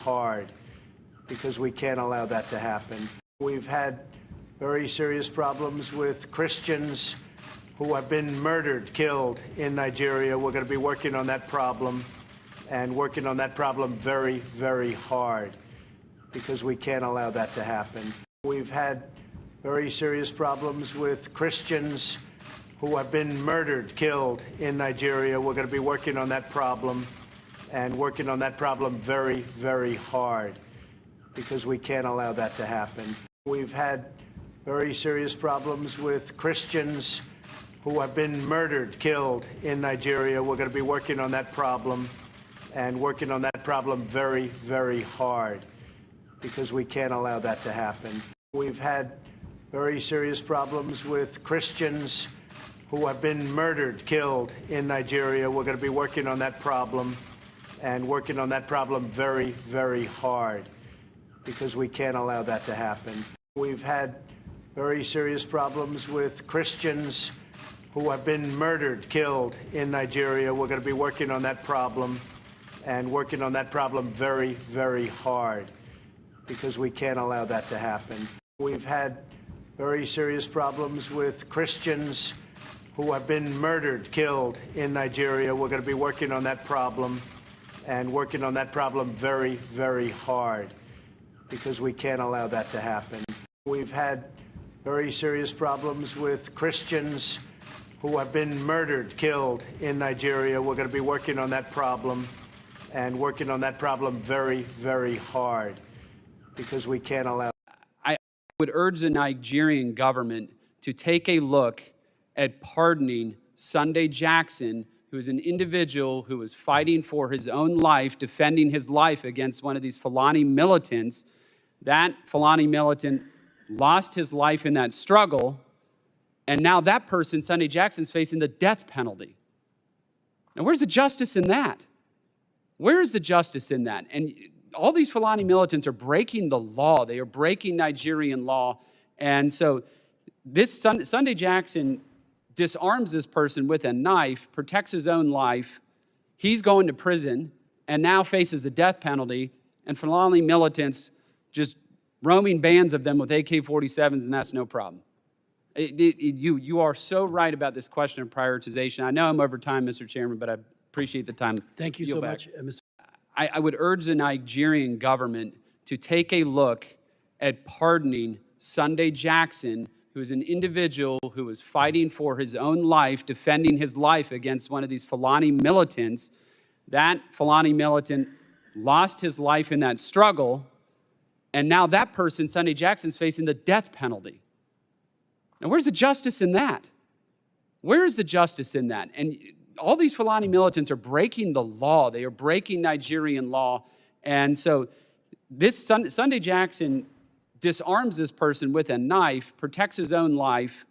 hard because we can't allow that to happen. We've had very serious problems with Christians who have been murdered, killed in Nigeria. We're going to be working on that problem and working on that problem very, very hard because we can't allow that to happen. We've had very serious problems with Christians who have been murdered, killed in Nigeria. We're going to be working on that problem and working on that problem very, very hard because we can't allow that to happen. We've had very serious problems with Christians who have been murdered, killed in Nigeria. We're going to be working on that problem and working on that problem very, very hard because we can't allow that to happen. We've had very serious problems with Christians who have been murdered, killed in Nigeria. We're going to be working on that problem and working on that problem very, very hard because we can't allow that to happen. We've had very serious problems with Christians who have been murdered, killed in Nigeria. We're going to be working on that problem and working on that problem very, very hard because we can't allow that to happen. We've had very serious problems with Christians who have been murdered, killed in Nigeria. We're going to be working on that problem and working on that problem very, very hard because we can't allow that to happen. We've had very serious problems with Christians who have been murdered, killed in Nigeria. We're going to be working on that problem and working on that problem very, very hard because we can't allow. I would urge the Nigerian government to take a look at pardoning Sunday Jackson, who is an individual who was fighting for his own life, defending his life against one of these Fulani militants. That Fulani militant lost his life in that struggle, and now that person, Sunday Jackson, is facing the death penalty. Now, where's the justice in that? Where is the justice in that? And all these Fulani militants are breaking the law. They are breaking Nigerian law. And so this Sunday Jackson disarms this person with a knife, protects his own life. He's going to prison and now faces the death penalty. And Fulani militants just roaming bands of them with AK-47s, and that's no problem. You are so right about this question of prioritization. I know I'm over time, Mr. Chairman, but I appreciate the time. Thank you so much, Mr. I would urge the Nigerian government to take a look at pardoning Sunday Jackson, who is an individual who was fighting for his own life, defending his life against one of these Fulani militants. That Fulani militant lost his life in that struggle, and now that person, Sunday Jackson, is facing the death penalty. Now, where's the justice in that? Where is the justice in that? And all these Fulani militants are breaking the law. They are breaking Nigerian law. And so this Sunday Jackson disarms this person with a knife, protects his own life.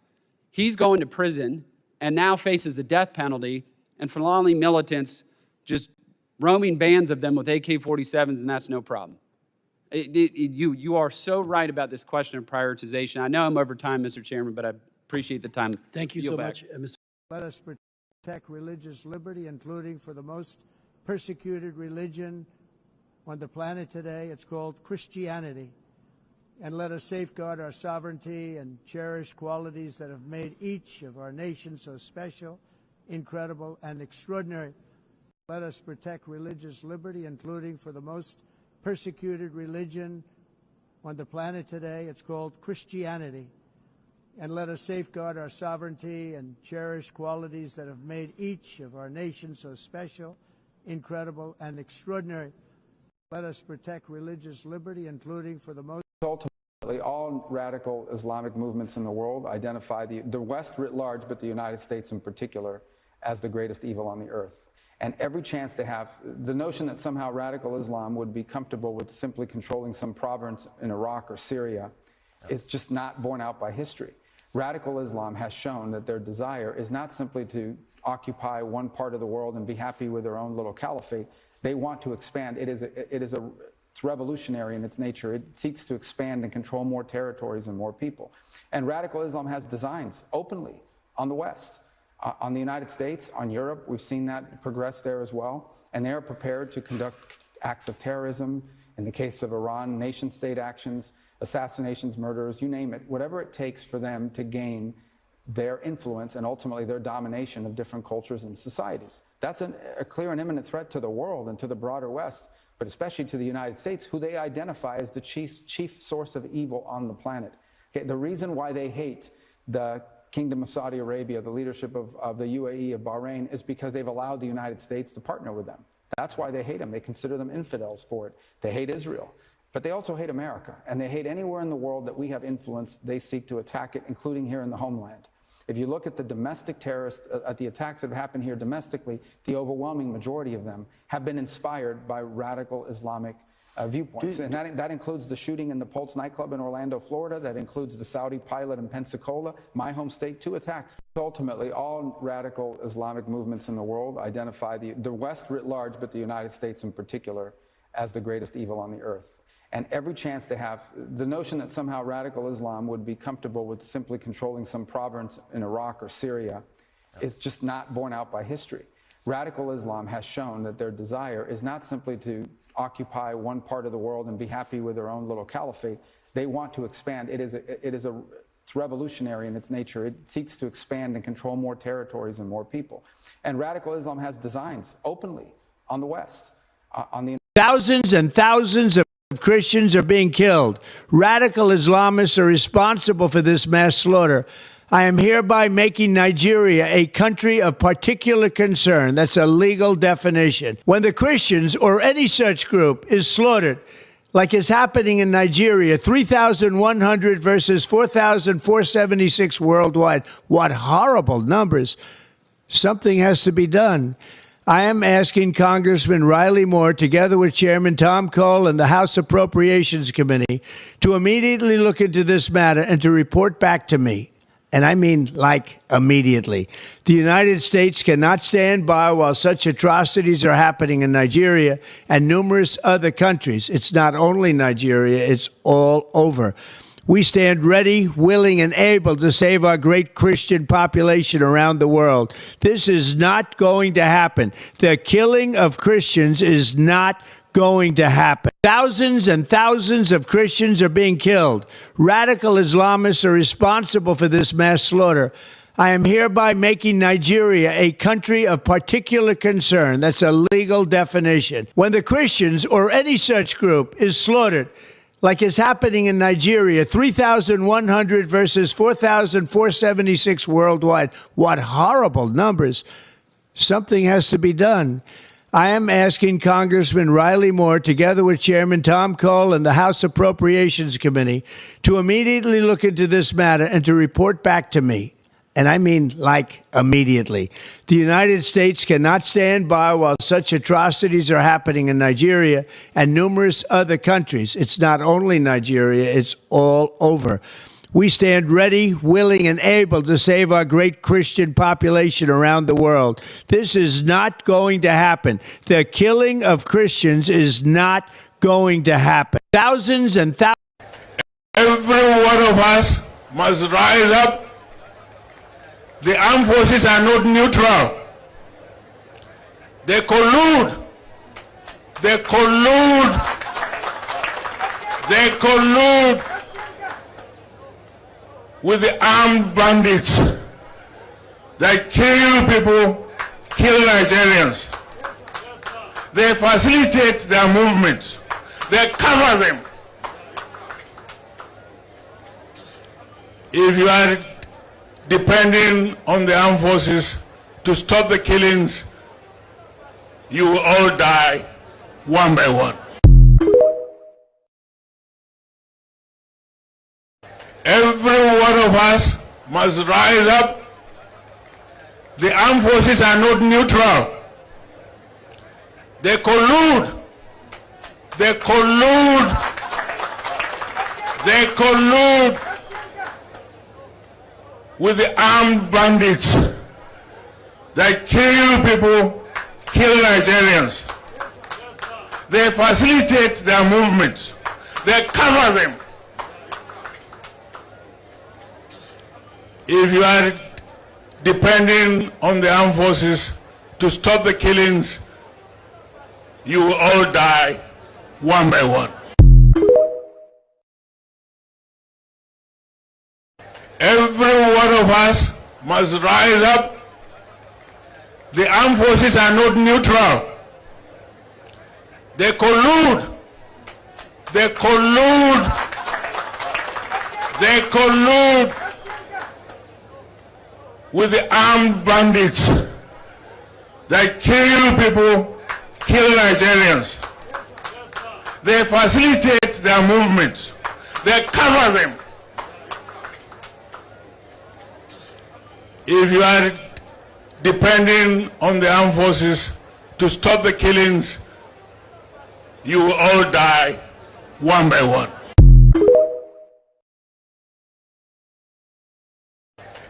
He's going to prison and now faces the death penalty. And Fulani militants just roaming bands of them with AK-47s, and that's no problem. You are so right about this question of prioritization. I know I'm over time, Mr. Chairman, but I appreciate the time. Thank you so much, Mr. Let us protect religious liberty, including for the most persecuted religion on the planet today. It's called Christianity. And let us safeguard our sovereignty and cherish qualities that have made each of our nations so special, incredible, and extraordinary. Let us protect religious liberty, including for the most persecuted religion on the planet today. It's called Christianity. And let us safeguard our sovereignty and cherish qualities that have made each of our nations so special, incredible, and extraordinary. Let us protect religious liberty, including for the most. Ultimately, all radical Islamic movements in the world identify the West writ large, but the United States in particular, as the greatest evil on the earth. And every chance they have, the notion that somehow radical Islam would be comfortable with simply controlling some province in Iraq or Syria is just not borne out by history. Radical Islam has shown that their desire is not simply to occupy one part of the world and be happy with their own little caliphate. They want to expand. It's revolutionary in its nature. It seeks to expand and control more territories and more people. And radical Islam has designs openly on the West. On the United States, on Europe, we've seen that progress there as well. And they are prepared to conduct acts of terrorism In the case of Iran, nation-state actions, assassinations, murders, you name it, whatever it takes for them to gain their influence and ultimately their domination of different cultures and societies. That's a clear and imminent threat to the world and to the broader West, but especially to the United States, who they identify as the chief source of evil on the planet. Okay, the reason why they hate the Kingdom of Saudi Arabia, the leadership of the UAE, of Bahrain, is because they've allowed the United States to partner with them. That's why they hate them. They consider them infidels for it. They hate Israel. But they also hate America, and they hate anywhere in the world that we have influence. They seek to attack it, including here in the homeland. If you look at the domestic terrorists, at the attacks that have happened here domestically, the overwhelming majority of them have been inspired by radical Islamic viewpoints. And that includes the shooting in the Pulse nightclub in Orlando, Florida. That includes the Saudi pilot in Pensacola, my home state, 2 attacks. Ultimately, all radical Islamic movements in the world identify the West writ large, but the United States in particular, as the greatest evil on the earth. And every chance to have the notion that somehow radical Islam would be comfortable with simply controlling some province in Iraq or Syria is just not borne out by history. Radical Islam has shown that their desire is not simply to occupy one part of the world and be happy with their own little caliphate. They want to expand. It's revolutionary in its nature. It seeks to expand and control more territories and more people. And radical Islam has designs openly on the West, on the Thousands and thousands of Christians are being killed. Radical Islamists are responsible for this mass slaughter. I am hereby making Nigeria a country of particular concern. That's a legal definition. When the Christians or any such group is slaughtered, like is happening in Nigeria, 3,100 versus 4,476 worldwide. What horrible numbers. Something has to be done. I am asking Congressman Riley Moore, together with Chairman Tom Cole and the House Appropriations Committee, to immediately look into this matter and to report back to me. And I mean, like, immediately. The United States cannot stand by while such atrocities are happening in Nigeria and numerous other countries. It's not only Nigeria, it's all over. We stand ready, willing, and able to save our great Christian population around the world. This is not going to happen. The killing of Christians is not going to happen. Thousands and thousands of Christians are being killed. Radical Islamists are responsible for this mass slaughter. I am hereby making Nigeria a country of particular concern. That's a legal definition. When the Christians or any such group is slaughtered, like is happening in Nigeria, 3,100 versus 4,476 worldwide. What horrible numbers. Something has to be done. I am asking Congressman Riley Moore, together with Chairman Tom Cole and the House Appropriations Committee, to immediately look into this matter and to report back to me. And I mean, like, immediately. The United States cannot stand by while such atrocities are happening in Nigeria and numerous other countries. It's not only Nigeria, it's all over. We stand ready, willing, and able to save our great Christian population around the world. This is not going to happen. The killing of Christians is not going to happen. Thousands and thousands. Every one of us must rise up. The armed forces are not neutral. They collude. They collude. They collude with the armed bandits that kill people, kill Nigerians. They facilitate their movements. They cover them. If you are depending on the armed forces to stop the killings, you will all die one by one. Every one of us must rise up. The armed forces are not neutral. They collude. They collude. They collude with the armed bandits that kill people, kill Nigerians. They facilitate their movements. They cover them. If you are depending on the armed forces to stop the killings, you will all die one by one. Every one of us must rise up. The armed forces are not neutral. They collude. They collude. They collude with the armed bandits that kill people, kill Nigerians. They facilitate their movements. They cover them. If you are depending on the armed forces to stop the killings, you will all die one by one.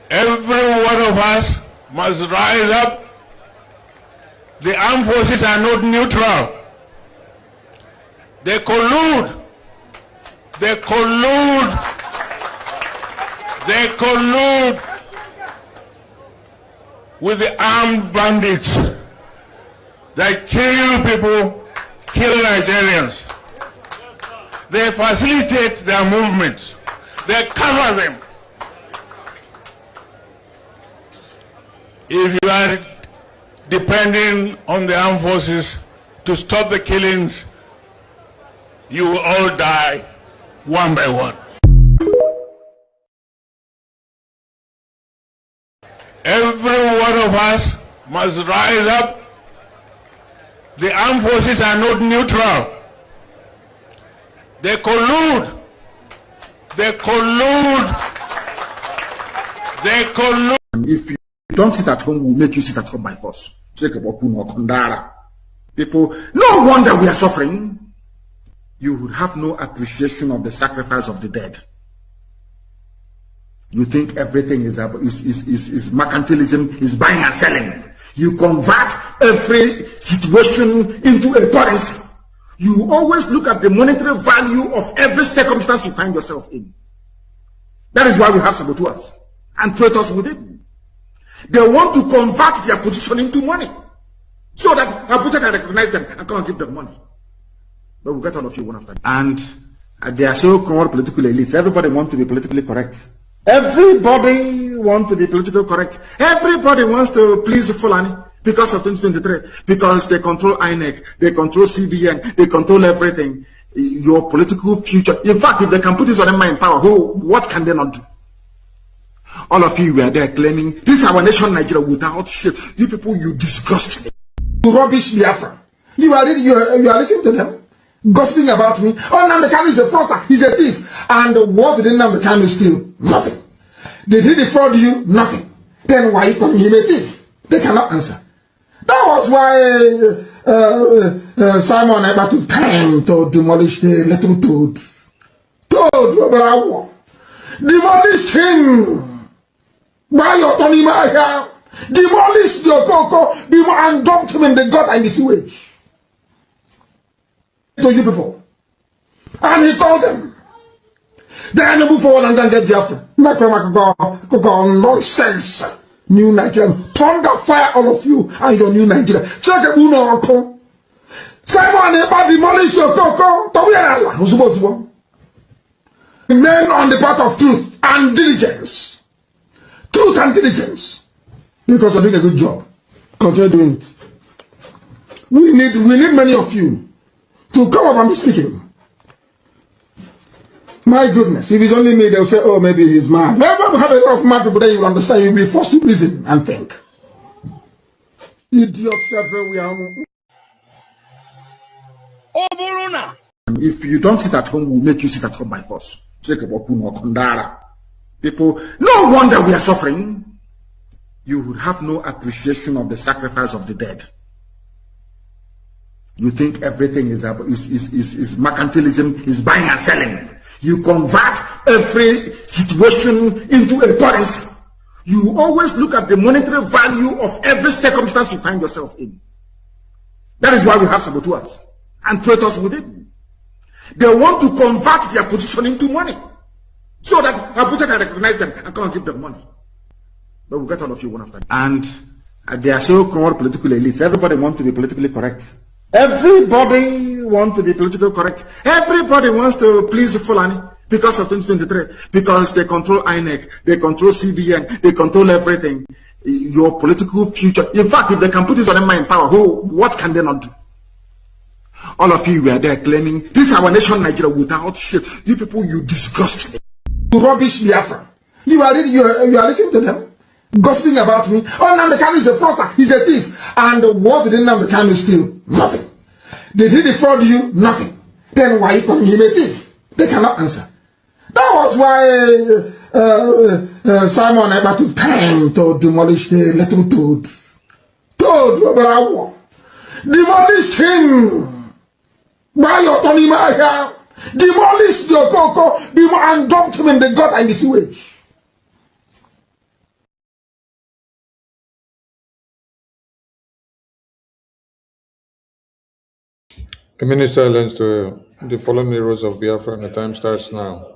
Every one of us must rise up. The armed forces are not neutral. They collude. They collude. They collude with the armed bandits that kill people, kill Nigerians. They facilitate their movements. They cover them. If you are depending on the armed forces to stop the killings, you will all die one by one. Every one of us must rise up. The armed forces are not neutral. They collude. They collude. They collude. If you don't sit at home, we'll make you sit at home by force. People, no wonder we are suffering. You would have no appreciation of the sacrifice of the dead. You think everything is mercantilism, is buying and selling. You convert every situation into a currency. You always look at the monetary value of every circumstance you find yourself in. That is why we have saboteurs and traitors within. They want to convert their position into money, so that Abuja can recognize them and come and give them money. But we'll get all of you one after the other. And they are so-called political elites. Everybody wants to be politically correct. Everybody wants to be politically correct. Everybody wants to please Fulani because of 2023. Because they control INEC, they control CBN, they control everything. Your political future. In fact, if they can put this on them in power, what can they not do? All of you were there claiming, this is our nation, Nigeria, without shit. You people, you disgust me. You rubbish Biafra. You are listening to them, gossiping about me. Oh, Nnamdi Kanu is a fraudster, he's a thief. And what did Nnamdi Kanu steal? Nothing. Did he defraud you? Nothing. Then why are you calling him a thief? They cannot answer. That was why Simon Ekpa took time to demolish the little toad. Demolish him. By your Tony Maya. Demolish your Coco and dumped him in the gut and the sewage. To you people. And he told them. Then move forward and then get Biafra. Nonsense. New Nigeria. Thunder fire all of you and your new Nigeria. Check it, Uno. Simon Ekpa demolish your Coco. Men on the path of truth and diligence. Truth and diligence. Because you're doing a good job. Continue doing it. We need many of you to come up and be speaking. My goodness, if it's only me, they'll say, oh, maybe he's mad. Never have a lot of mad people, then you will understand. You'll be forced to listen and think. Idiots everywhere. If you don't sit at home, we'll make you sit at home by force. People, no wonder we are suffering. You would have no appreciation of the sacrifice of the dead. You think everything is mercantilism, is buying and selling. You convert every situation into a currency. You always look at the monetary value of every circumstance you find yourself in. That is why we have saboteurs and traitors within. They want to convert their position into money, so that Abuja can recognize them and come and give them money. But we'll get all of you one after the other. And they are so-called political elites. Everybody wants to be politically correct. Everybody want to be politically correct. Everybody wants to please Fulani because of 2023. Because they control INEC, they control CBN, they control everything. Your political future. In fact, if they can put this on them in power, what can they not do? All of you were there claiming, this is our nation, Nigeria, without shit. You people, you disgust me. You rubbish Biafra. You are listening to them, gossiping about me. Oh, Nnamdi Kanu is a fraudster, he's a thief. And what did Nnamdi Kanu steal? Nothing. Did he defraud you? Nothing. Then why are you calling him a thief? They cannot answer. That was why Simon Ekpa took time to demolish the little toad. Toad, demolish him. By your Tonimaya, demolish your Koko, and dump him in the gut and the sewage. The minister learns to the fallen heroes of Biafra, and the time starts now.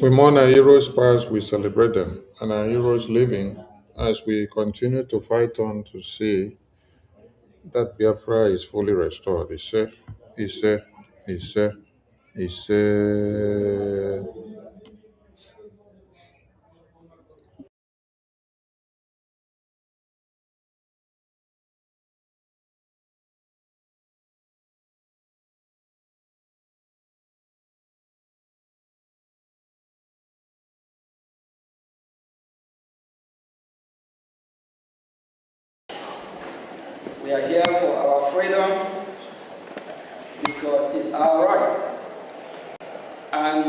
We mourn our heroes past, we celebrate them, and our heroes living as we continue to fight on to see that Biafra is fully restored. Ise, Ise, Ise, Ise. We are here for our freedom because it's our right. And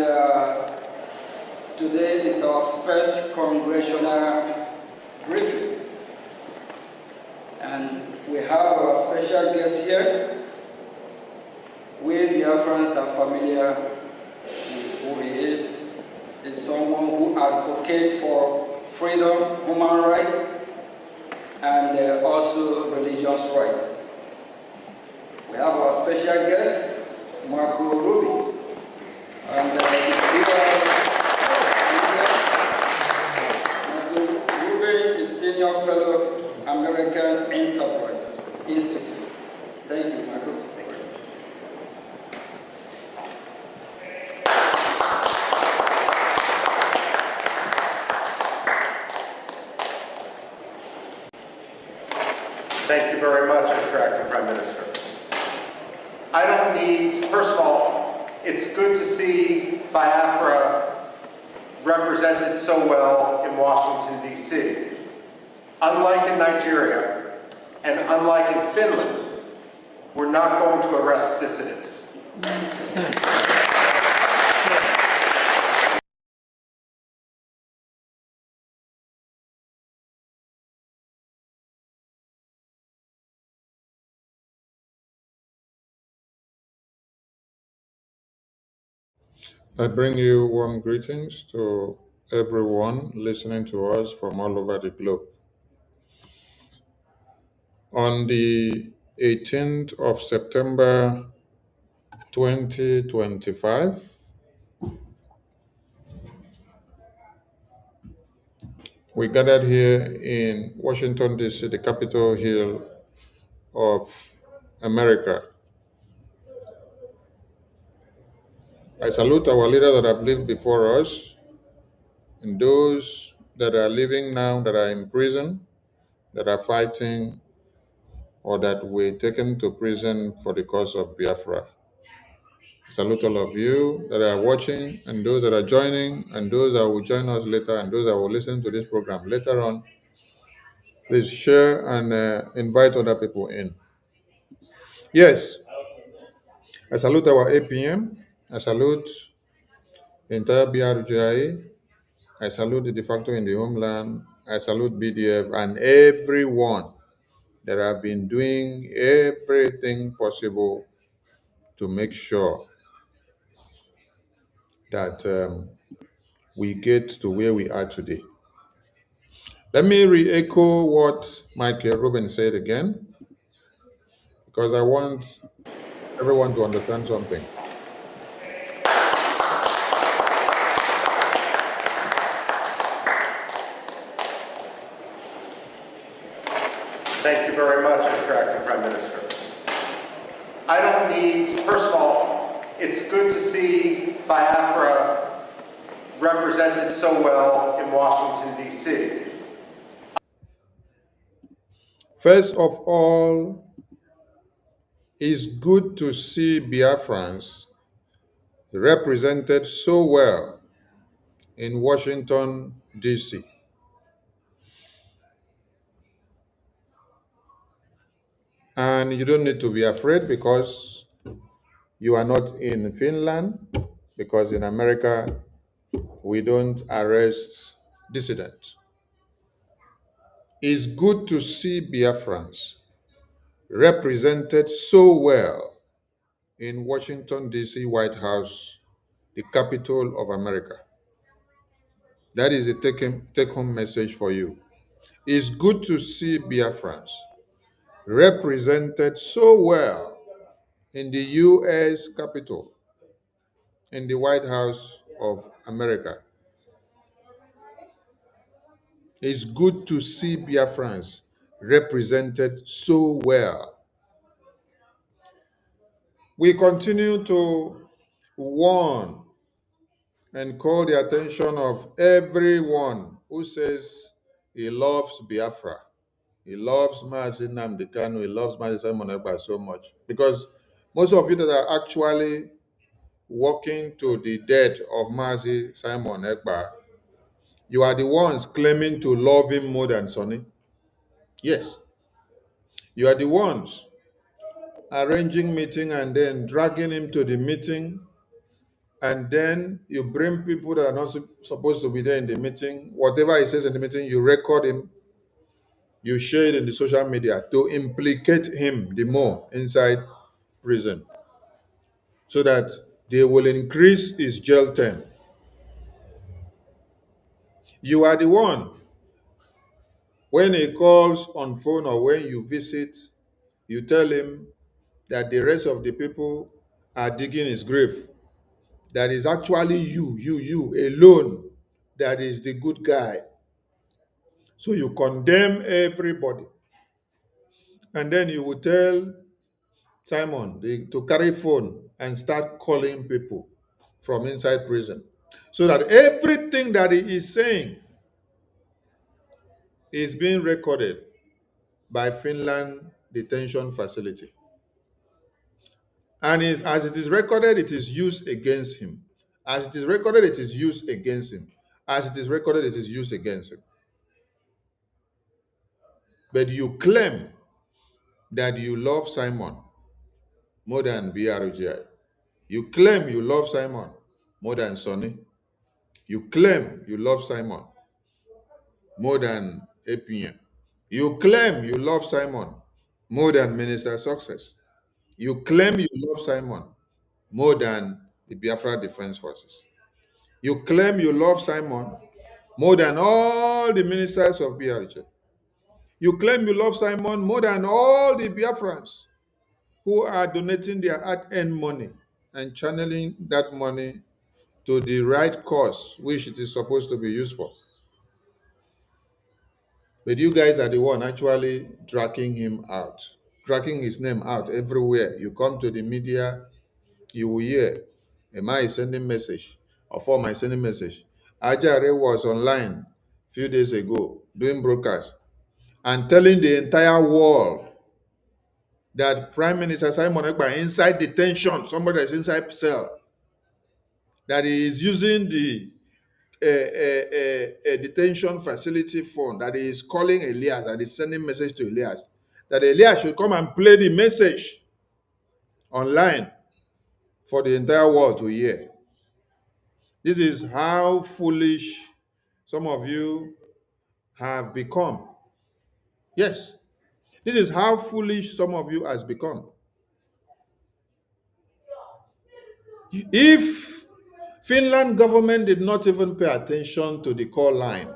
today is our first congressional briefing. And we have our special guest here. We Biafrans are familiar with who he is. He's someone who advocates for freedom, human rights, and also religious right. We have our special guest, Marco Ruby. And Marco Ruby is Senior Fellow, American Enterprise Institute. Thank you, Marco. Thank you very much, Mr. Acting Prime Minister. I don't need, first of all, it's good to see Biafra represented so well in Washington, D.C. Unlike in Nigeria, and unlike in Finland, we're not going to arrest dissidents. I bring you warm greetings to everyone listening to us from all over the globe. On the 18th of September 2025, We gathered here in Washington, D.C., the Capitol Hill of America. I salute our leaders that have lived before us and those that are living now that are in prison, that are fighting, or that were taken to prison for the cause of Biafra. I salute all of you that are watching and those that are joining and those that will join us later and those that will listen to this program later on. Please share and invite other people in. Yes, I salute our APM. I salute the entire BRGI. I salute the de facto in the homeland. I salute BDF and everyone that have been doing everything possible to make sure that we get to where we are today. Let me re-echo what Michael Rubin said again, because I want everyone to understand something. Thank you very much, Mr. Acting Prime Minister. I don't need, first of all, it's good to see Biafra represented so well in Washington, D.C. First of all, it's good to see Biafrans represented so well in Washington, D.C. And you don't need to be afraid because you are not in Finland, because in America, we don't arrest dissidents. It's good to see Biafrans represented so well in Washington, D.C. White House, the capital of America. That is a take-home message for you. It's good to see Biafrans represented so well in the U.S. Capitol, in the White House of America. It's good to see Biafrans represented so well. We continue to warn and call the attention of everyone who says he loves Biafra. He loves Mazi Nnamdi Kanu, he loves Mazi Simon Ekpa so much. Because most of you that are actually walking to the death of Mazi Simon Ekpa, you are the ones claiming to love him more than Sonny. Yes. You are the ones arranging meeting and then dragging him to the meeting, and then you bring people that are not supposed to be there in the meeting. Whatever he says in the meeting, you record him, you share it in the social media to implicate him the more inside prison so that they will increase his jail term. You are the one, when he calls on phone or when you visit, you tell him that the rest of the people are digging his grave. That is actually you alone that is the good guy. So you condemn everybody. And then you will tell Simon to carry phone and start calling people from inside prison. So that everything that he is saying is being recorded by Finland detention facility. And as it is recorded, it is used against him. As it is recorded, it is used against him. As it is recorded, it is used against him. But you claim that you love Simon more than BRGI. You claim you love Simon more than Sonny. You claim you love Simon more than APM. You claim you love Simon more than Minister Success. You claim you love Simon more than the Biafra Defense Forces. You claim you love Simon more than all the ministers of BRJ. You claim you love Simon more than all the Biafrans who are donating their hard-earned money and channeling that money to the right cause which it is supposed to be used for. But you guys are the one actually dragging him out, dragging his name out everywhere. You come to the media, you will hear, am I sending message? Or form I sending message? Ajare was online a few days ago doing broadcast and telling the entire world that Prime Minister Simon Ekpa inside detention, somebody that's inside cell, that he is using the detention facility fund, that he is calling Elias, that is sending message to Elias, that Elias should come and play the message online for the entire world to hear. This is how foolish some of you have become. Yes, this is how foolish some of you has become. If Finland government did not even pay attention to the call line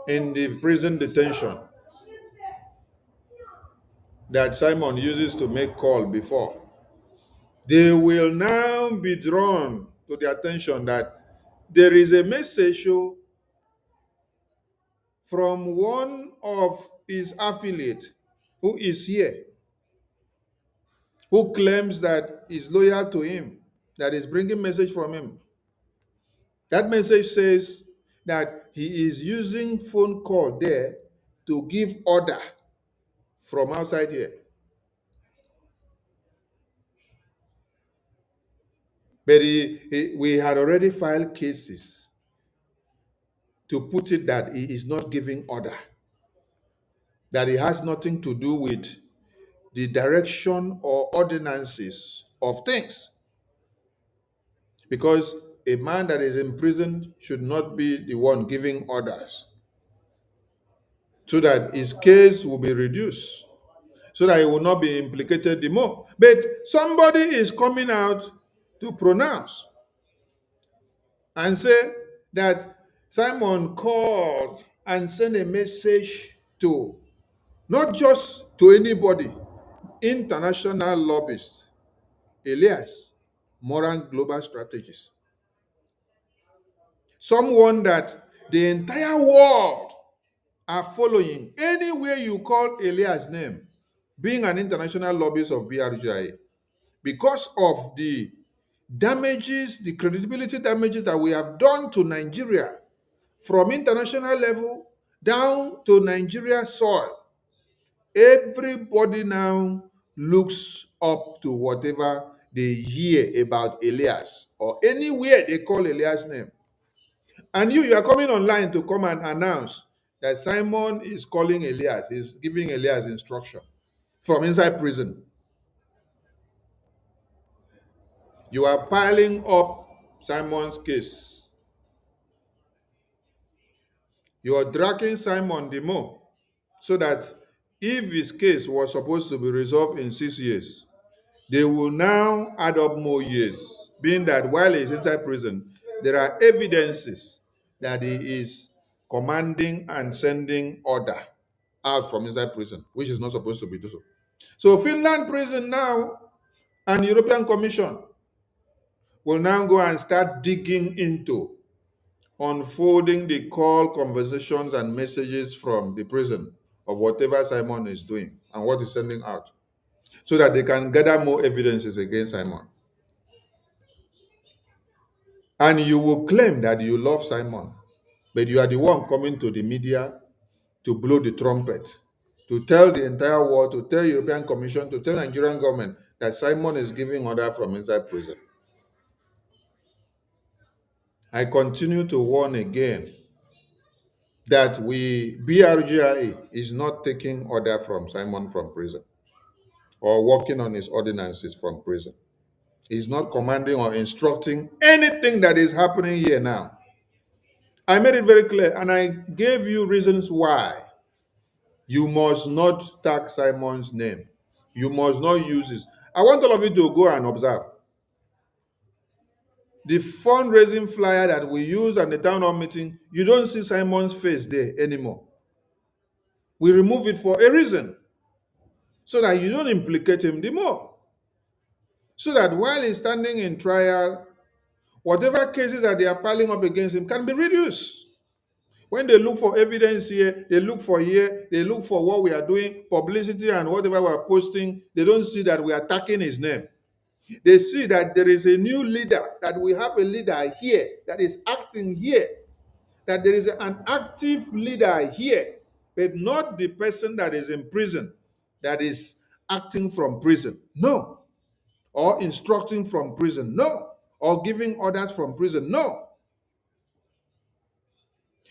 in the prison detention that Simon uses to make call before, they will now be drawn to the attention that there is a message from one of his affiliates who is here, who claims that is loyal to him, that is bringing message from him. That message says that he is using phone call there to give order from outside here. But we had already filed cases to put it that he is not giving order, that it has nothing to do with the direction or ordinances of things. Because a man that is in prison should not be the one giving orders, so that his case will be reduced, so that he will not be implicated the more. But somebody is coming out to pronounce and say that Simon called and sent a message to not just to anybody, international lobbyists, Elias, moral global strategist, someone that the entire world are following. Anywhere you call Elias' name, being an international lobbyist of BRGIA, because of the damages, the credibility damages that we have done to Nigeria from international level down to Nigeria soil, everybody now looks up to whatever they hear about Elias, or anywhere they call Elias' name. And you are coming online to come and announce that Simon is calling Elias, is giving Elias instruction from inside prison. You are piling up Simon's case. You are dragging Simon the more, so that if his case was supposed to be resolved in 6 years, they will now add up more years, being that while he's inside prison, there are evidences that he is commanding and sending order out from inside prison, which is not supposed to be so. So Finland prison now and European Commission will now go and start digging into unfolding the call, conversations, and messages from the prison of whatever Simon is doing and what he's sending out, so that they can gather more evidences against Simon. And you will claim that you love Simon, but you are the one coming to the media to blow the trumpet, to tell the entire world, to tell European Commission, to tell Nigerian government that Simon is giving order from inside prison. I continue to warn again that BRGIA is not taking order from Simon from prison or working on his ordinances from prison. He's not commanding or instructing anything that is happening here now. I made it very clear, and I gave you reasons why you must not tag Simon's name. You must not use this. I want all of you to go and observe. The fundraising flyer that we use at the town hall meeting, you don't see Simon's face there anymore. We remove it for a reason, so that you don't implicate him the more. So that while he's standing in trial, whatever cases that they are piling up against him can be reduced. When they look for evidence here, they look for here, they look for what we are doing, publicity and whatever we are posting, they don't see that we are attacking his name. They see that there is a new leader, that we have a leader here that is acting here, that there is an active leader here, but not the person that is in prison, that is acting from prison. No. Or instructing from prison. No. Or giving orders from prison. No.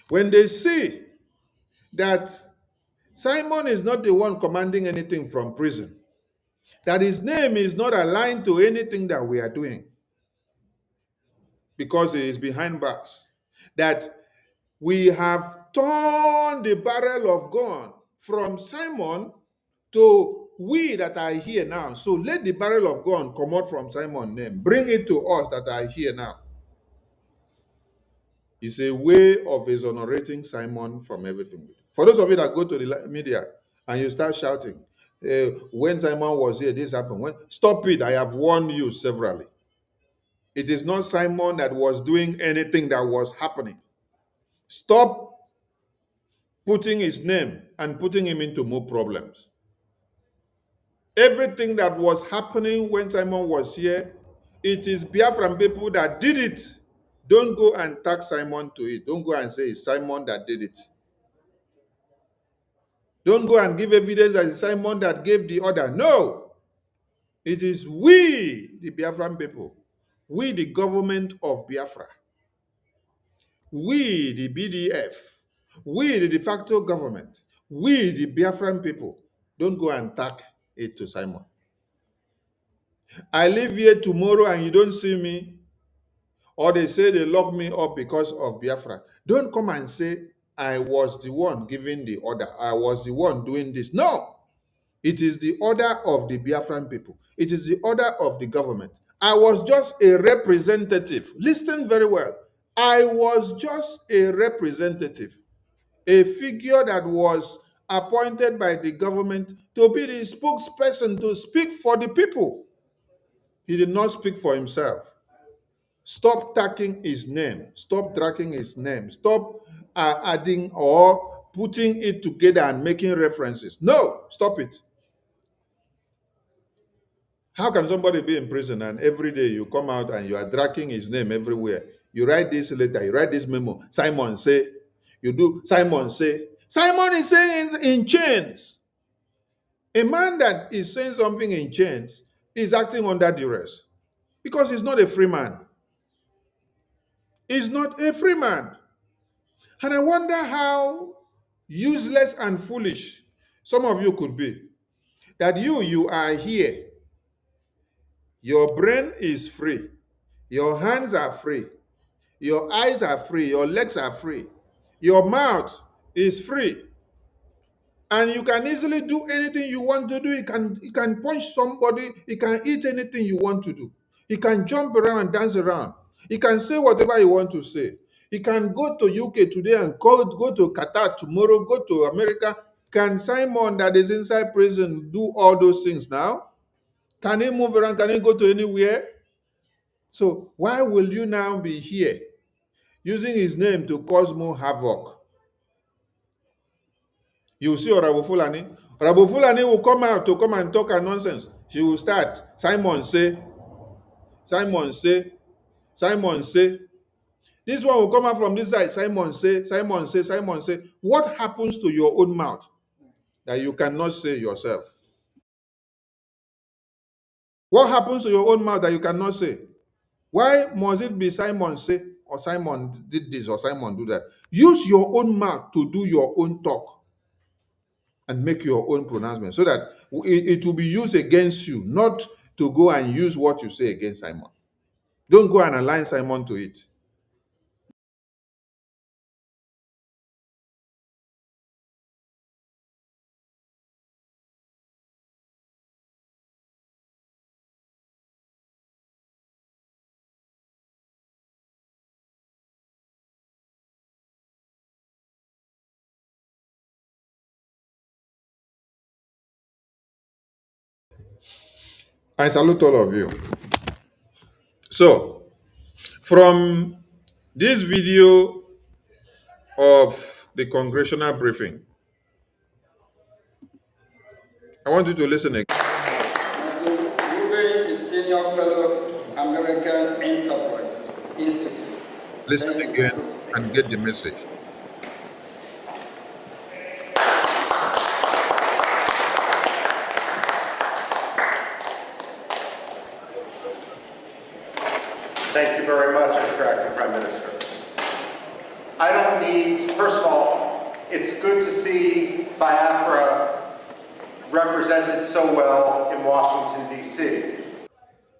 When they see that Simon is not the one commanding anything from prison, that his name is not aligned to anything that we are doing because he is behind bars, that we have turned the barrel of gun from Simon to we that are here now. So let the barrel of gun come out from Simon's name. Bring it to us that are here now. It's a way of exonerating Simon from everything. For those of you that go to the media and you start shouting, when Simon was here, this happened. Stop it. I have warned you severally. It is not Simon that was doing anything that was happening. Stop putting his name and putting him into more problems. Everything that was happening when Simon was here, it is Biafran people that did it. Don't go and tag Simon to it. Don't go and say it's Simon that did it. Don't go and give evidence that it's Simon that gave the order. No. It is we, the Biafran people, we, the government of Biafra, we, the BDF, we, the de facto government, we, the Biafran people, don't go and tag it to Simon. I live here tomorrow and you don't see me, or they say they lock me up because of Biafra. Don't come and say, I was the one giving the order. I was the one doing this. No. It is the order of the Biafran people. It is the order of the government. I was just a representative. Listen very well. I was just a representative, a figure that was appointed by the government to be the spokesperson to speak for the people. He did not speak for himself. Stop tagging his name. Stop dragging his name. Stop adding or putting it together and making references. No, stop it. How can somebody be in prison and every day you come out and you are dragging his name everywhere? You write this letter, you write this memo. Simon say, you do, Simon say. Simon is saying in chains. A man that is saying something in chains is acting under duress because he's not a free man. He's not a free man. And I wonder how useless and foolish some of you could be. That you are here. Your brain is free. Your hands are free. Your eyes are free. Your legs are free. Your mouth is free. And you can easily do anything you want to do. You can punch somebody. You can eat anything you want to do. You can jump around and dance around. You can say whatever you want to say. You can go to UK today and go to Qatar tomorrow, go to America. Can Simon that is inside prison do all those things now? Can he move around? Can he go to anywhere? So why will you now be here using his name to cause more havoc? You see Rabu Fulani. Rabu Fulani will come out to come and talk a nonsense. She will start. Simon say, Simon say, Simon say. This one will come out from this side. Simon say, Simon say, Simon say. What happens to your own mouth that you cannot say yourself? What happens to your own mouth that you cannot say? Why must it be Simon say, or Simon did this, or Simon do that? Use your own mouth to do your own talk and make your own pronouncement so that it will be used against you, not to go and use what you say against Simon. Don't go and align Simon to it. I salute all of you. So, from this video of the congressional briefing. I want you to listen again. Ruben is senior fellow, American Enterprise Institute. Listen Thank again you. and get the message. Thank you very much, Mr. Acting Prime Minister. I don't need, first of all, it's good to see Biafra represented so well in Washington, D.C.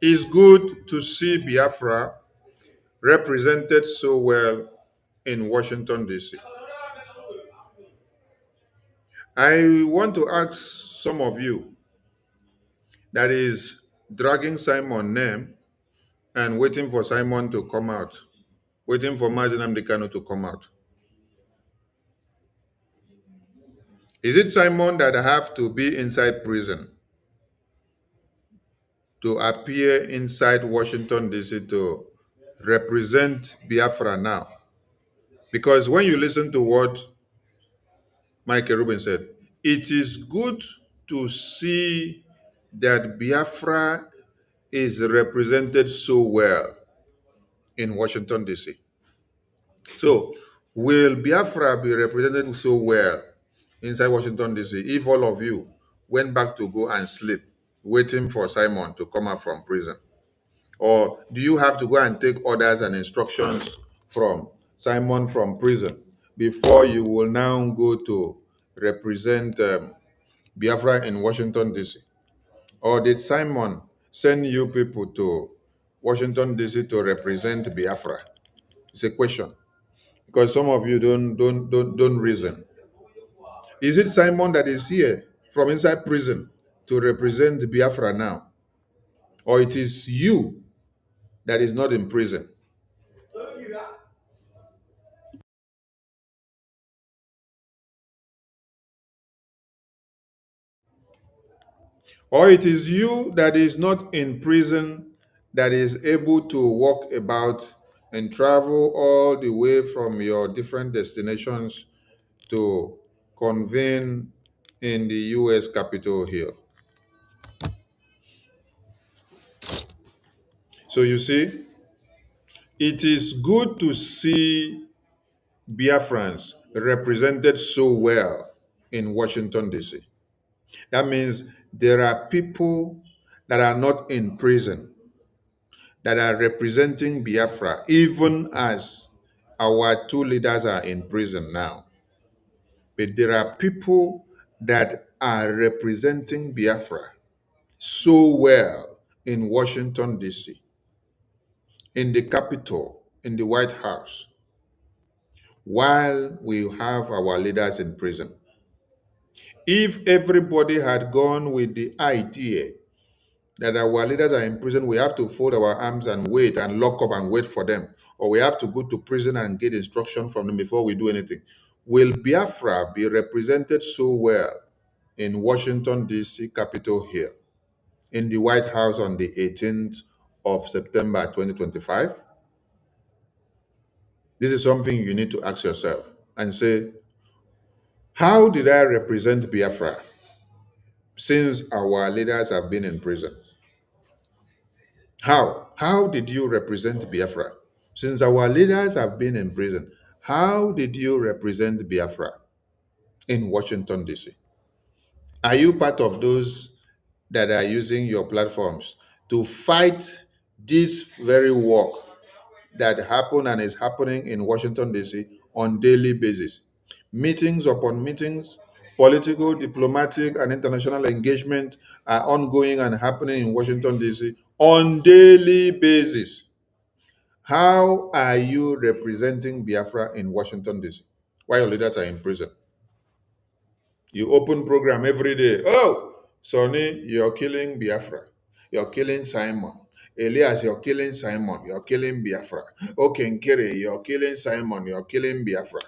It's good to see Biafra represented so well in Washington, D.C. I want to ask some of you that is dragging Simon's name and waiting for Simon to come out, waiting for Mazi Nnamdi Kanu to come out. Is it Simon that have to be inside prison to appear inside Washington, D.C. to represent Biafra now? Because when you listen to what Michael Rubin said, it is good to see that Biafra is represented so well in Washington, D.C. So, will Biafra be represented so well inside Washington, D.C. if all of you went back to go and sleep, waiting for Simon to come out from prison? Or do you have to go and take orders and instructions from Simon from prison before you will now go to represent Biafra in Washington, D.C.? Or did Simon send you people to Washington, D.C. to represent Biafra? It's a question. Because some of you don't reason. Is it Simon that is here from inside prison to represent Biafra now? Or it is you that is not in prison? Or it is you that is not in prison that is able to walk about and travel all the way from your different destinations to convene in the U.S. Capitol Hill. So you see, it is good to see Biafrans represented so well in Washington, D.C. That means there are people that are not in prison that are representing Biafra, even as our two leaders are in prison now. But there are people that are representing Biafra so well in Washington, D.C., in the Capitol, in the White House, while we have our leaders in prison. If everybody had gone with the idea that our leaders are in prison, we have to fold our arms and wait and lock up and wait for them, or we have to go to prison and get instruction from them before we do anything, will Biafra be represented so well in Washington, D.C., Capitol Hill, in the White House on the 18th of September 2025? This is something you need to ask yourself and say, how did I represent Biafra since our leaders have been in prison? How? How did you represent Biafra? Since our leaders have been in prison, how did you represent Biafra in Washington, D.C.? Are you part of those that are using your platforms to fight this very work that happened and is happening in Washington, D.C. on daily basis? Meetings upon meetings, political, diplomatic, and international engagement are ongoing and happening in Washington, D.C. on daily basis. How are you representing Biafra in Washington, D.C. while your leaders are in prison? You open program every day. Oh, Sonny, you're killing Biafra. You're killing Simon. Elias, you're killing Simon. You're killing Biafra. Okay, Nkere, you're killing Simon. You're killing Biafra.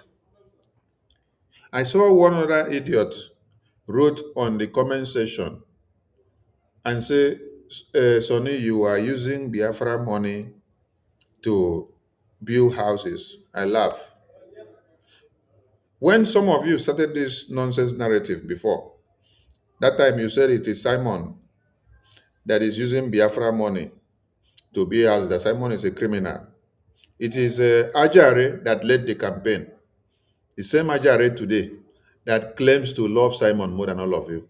I saw one other idiot wrote on the comment section and say, Sonny, you are using Biafra money to build houses. I laugh. When some of you started this nonsense narrative before, that time you said it is Simon that is using Biafra money to be as that Simon is a criminal. It is Ajare that led the campaign. The same Ajare today that claims to love Simon more than all of you.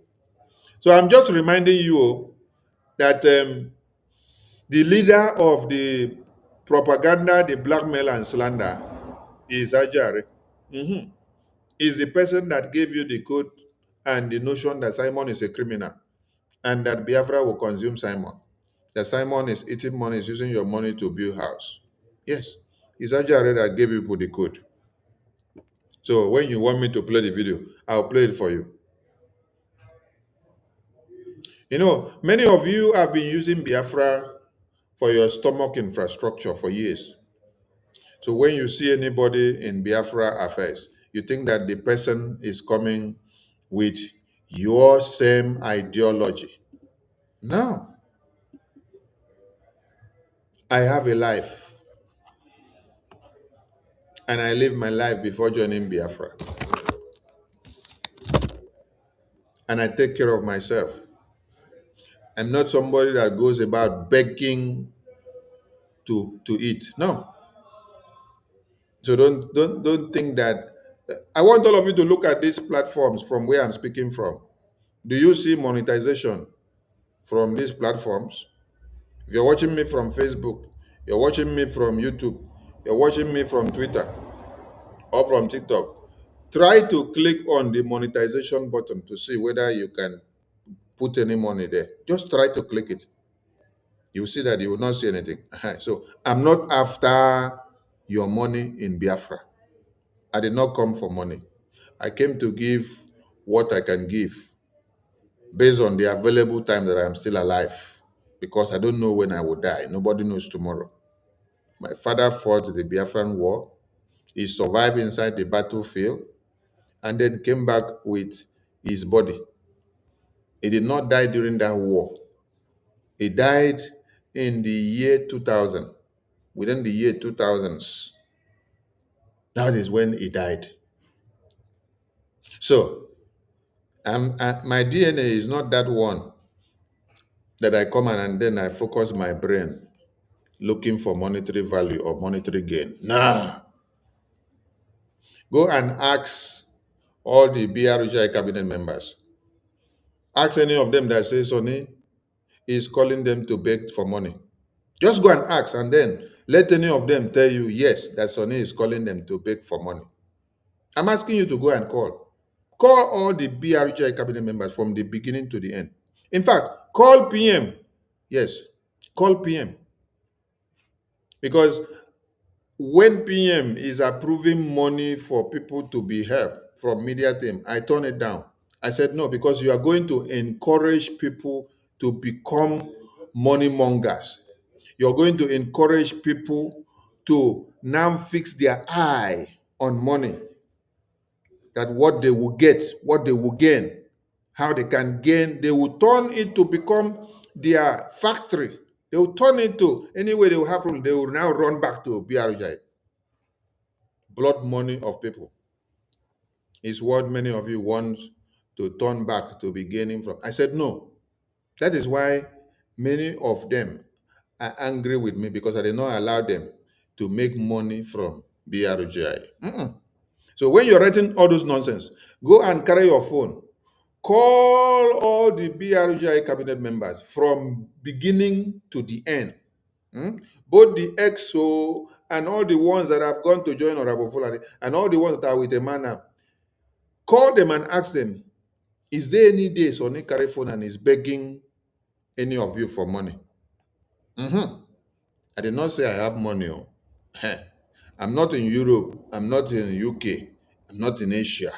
So I'm just reminding you that the leader of the propaganda, the blackmail and slander is Ajare. Is the person that gave you the code and the notion that Simon is a criminal and that Biafra will consume Simon. That Simon is eating money, is using your money to build house. Yes, it's Ajare that gave you the code. So when you want me to play the video, I'll play it for you. You know, many of you have been using Biafra for your stomach infrastructure for years. So when you see anybody in Biafra affairs, you think that the person is coming with your same ideology. No, I have a life and I live my life before joining Biafra. And I take care of myself. I'm not somebody that goes about begging to eat. No. So don't think that. I want all of you to look at these platforms from where I'm speaking from. Do you see monetization from these platforms? If you're watching me from Facebook, you're watching me from YouTube, you're watching me from Twitter or from TikTok, try to click on the monetization button to see whether you can put any money there. Just try to click it. You will see that you will not see anything. So I'm not after your money in Biafra. I did not come for money. I came to give what I can give based on the available time that I'm still alive, because I don't know when I will die. Nobody knows tomorrow. My father fought the Biafran War. He survived inside the battlefield and then came back with his body. He did not die during that war. He died in the year 2000. Within the year 2000s, that is when he died. So my DNA is not that one that I come and then I focus my brain looking for monetary value or monetary gain. Nah. Go and ask all the BRUGI cabinet members. Ask any of them that say Sonny is calling them to beg for money. Just go and ask and then let any of them tell you, yes, that Sonny is calling them to beg for money. I'm asking you to go and call. Call all the BRUGI cabinet members from the beginning to the end. In fact, call PM. Yes, call PM. Because when PM is approving money for people to be helped from media team, I turn it down. I said no, because you are going to encourage people to become money mongers. You're going to encourage people to now fix their eye on money. That what they will get, what they will gain, how they can gain, they will turn it to become their factory. They will turn it to, anyway they will happen, they will now run back to BRJ. Blood money of people is what many of you want to turn back to be gaining from. I said no. That is why many of them are angry with me, because I did not allow them to make money from BRGI. So when you're writing all those nonsense, go and carry your phone. Call all the BRGI cabinet members from beginning to the end. Both the EXO and all the ones that have gone to join Honorable Fulani and all the ones that are with a man now. Call them and ask them, is there any day Sonny carry phone and is begging any of you for money? I did not say I have money. I'm not in Europe. I'm not in UK. I'm not in Asia.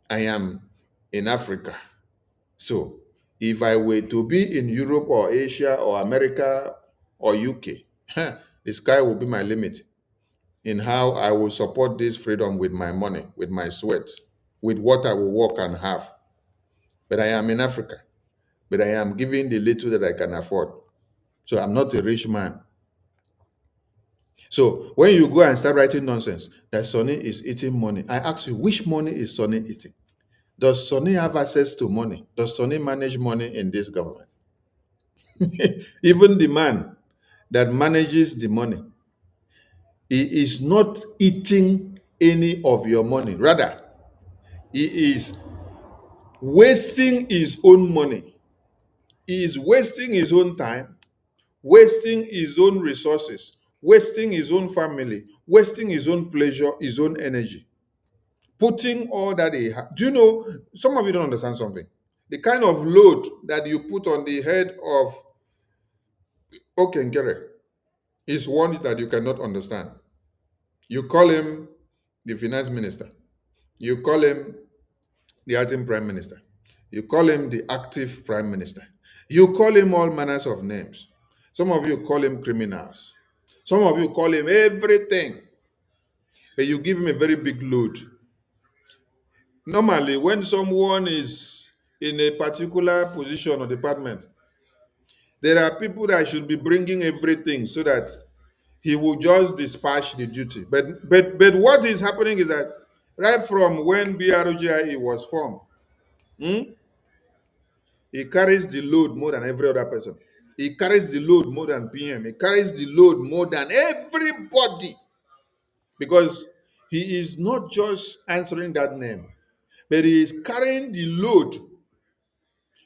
I am in Africa. So if I were to be in Europe or Asia or America or UK, the sky will be my limit in how I will support this freedom with my money, with my sweat, with what I will work and have. But I am in Africa. But I am giving the little that I can afford. So I'm not a rich man. So when you go and start writing nonsense that Sonny is eating money, I ask you, which money is Sonny eating? Does Sonny have access to money? Does Sonny manage money in this government? Even the man that manages the money, he is not eating any of your money. Rather, he is wasting his own money. He is wasting his own time, wasting his own resources, wasting his own family, wasting his own pleasure, his own energy, putting all that he has. Do you know, some of you don't understand something. The kind of load that you put on the head of Okengere is one that you cannot understand. You call him the finance minister. You call him the acting prime minister. You call him the active prime minister. You call him all manners of names. Some of you call him criminals. Some of you call him everything. But you give him a very big load. Normally, when someone is in a particular position or department, there are people that should be bringing everything so that he will just dispatch the duty. But what is happening is that right from when BROGIE was formed, he carries the load more than every other person. He carries the load more than PM. He carries the load more than everybody. Because he is not just answering that name, but he is carrying the load.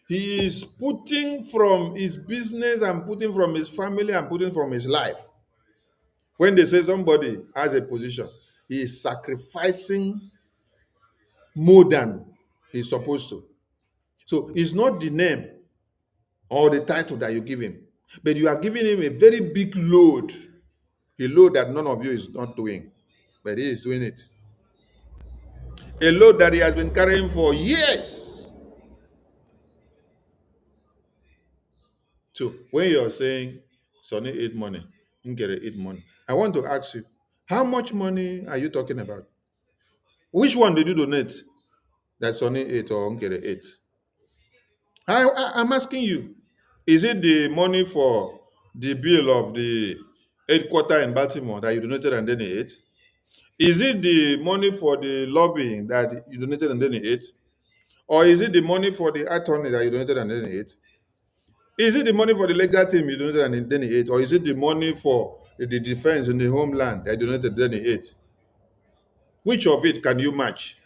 He is putting from his business and putting from his family and putting from his life. When they say somebody has a position, he is sacrificing more than he's supposed to. So it's not the name or the title that you give him, but you are giving him a very big load, a load that none of you is not doing, but he is doing it. A load that he has been carrying for years. So when you're saying Sonny ate money, Ngere ate money, I want to ask you, how much money are you talking about? Which one did you donate that Sonny ate or Ngere ate? I'm asking you, is it the money for the bill of the headquarters in Baltimore that you donated and then he ate? Is it the money for the lobbying that you donated and then he ate? Or is it the money for the attorney that you donated and then he ate? Is it the money for the legal team you donated and then he ate? Or is it the money for the defense in the homeland that you donated and then he ate? Which of it can you match?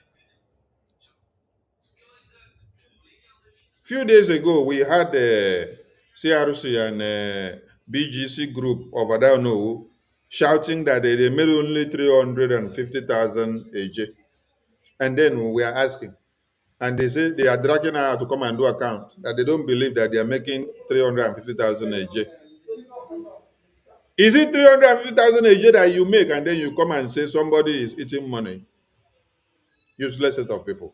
Few days ago, we had CRC and BGC group of I don't know shouting that they made only 350,000 a J. And then we are asking, and they say they are dragging her to come and do account, that they don't believe that they are making 350,000 a J. Is it 350,000 a J that you make and then you come and say somebody is eating money? Useless set of people.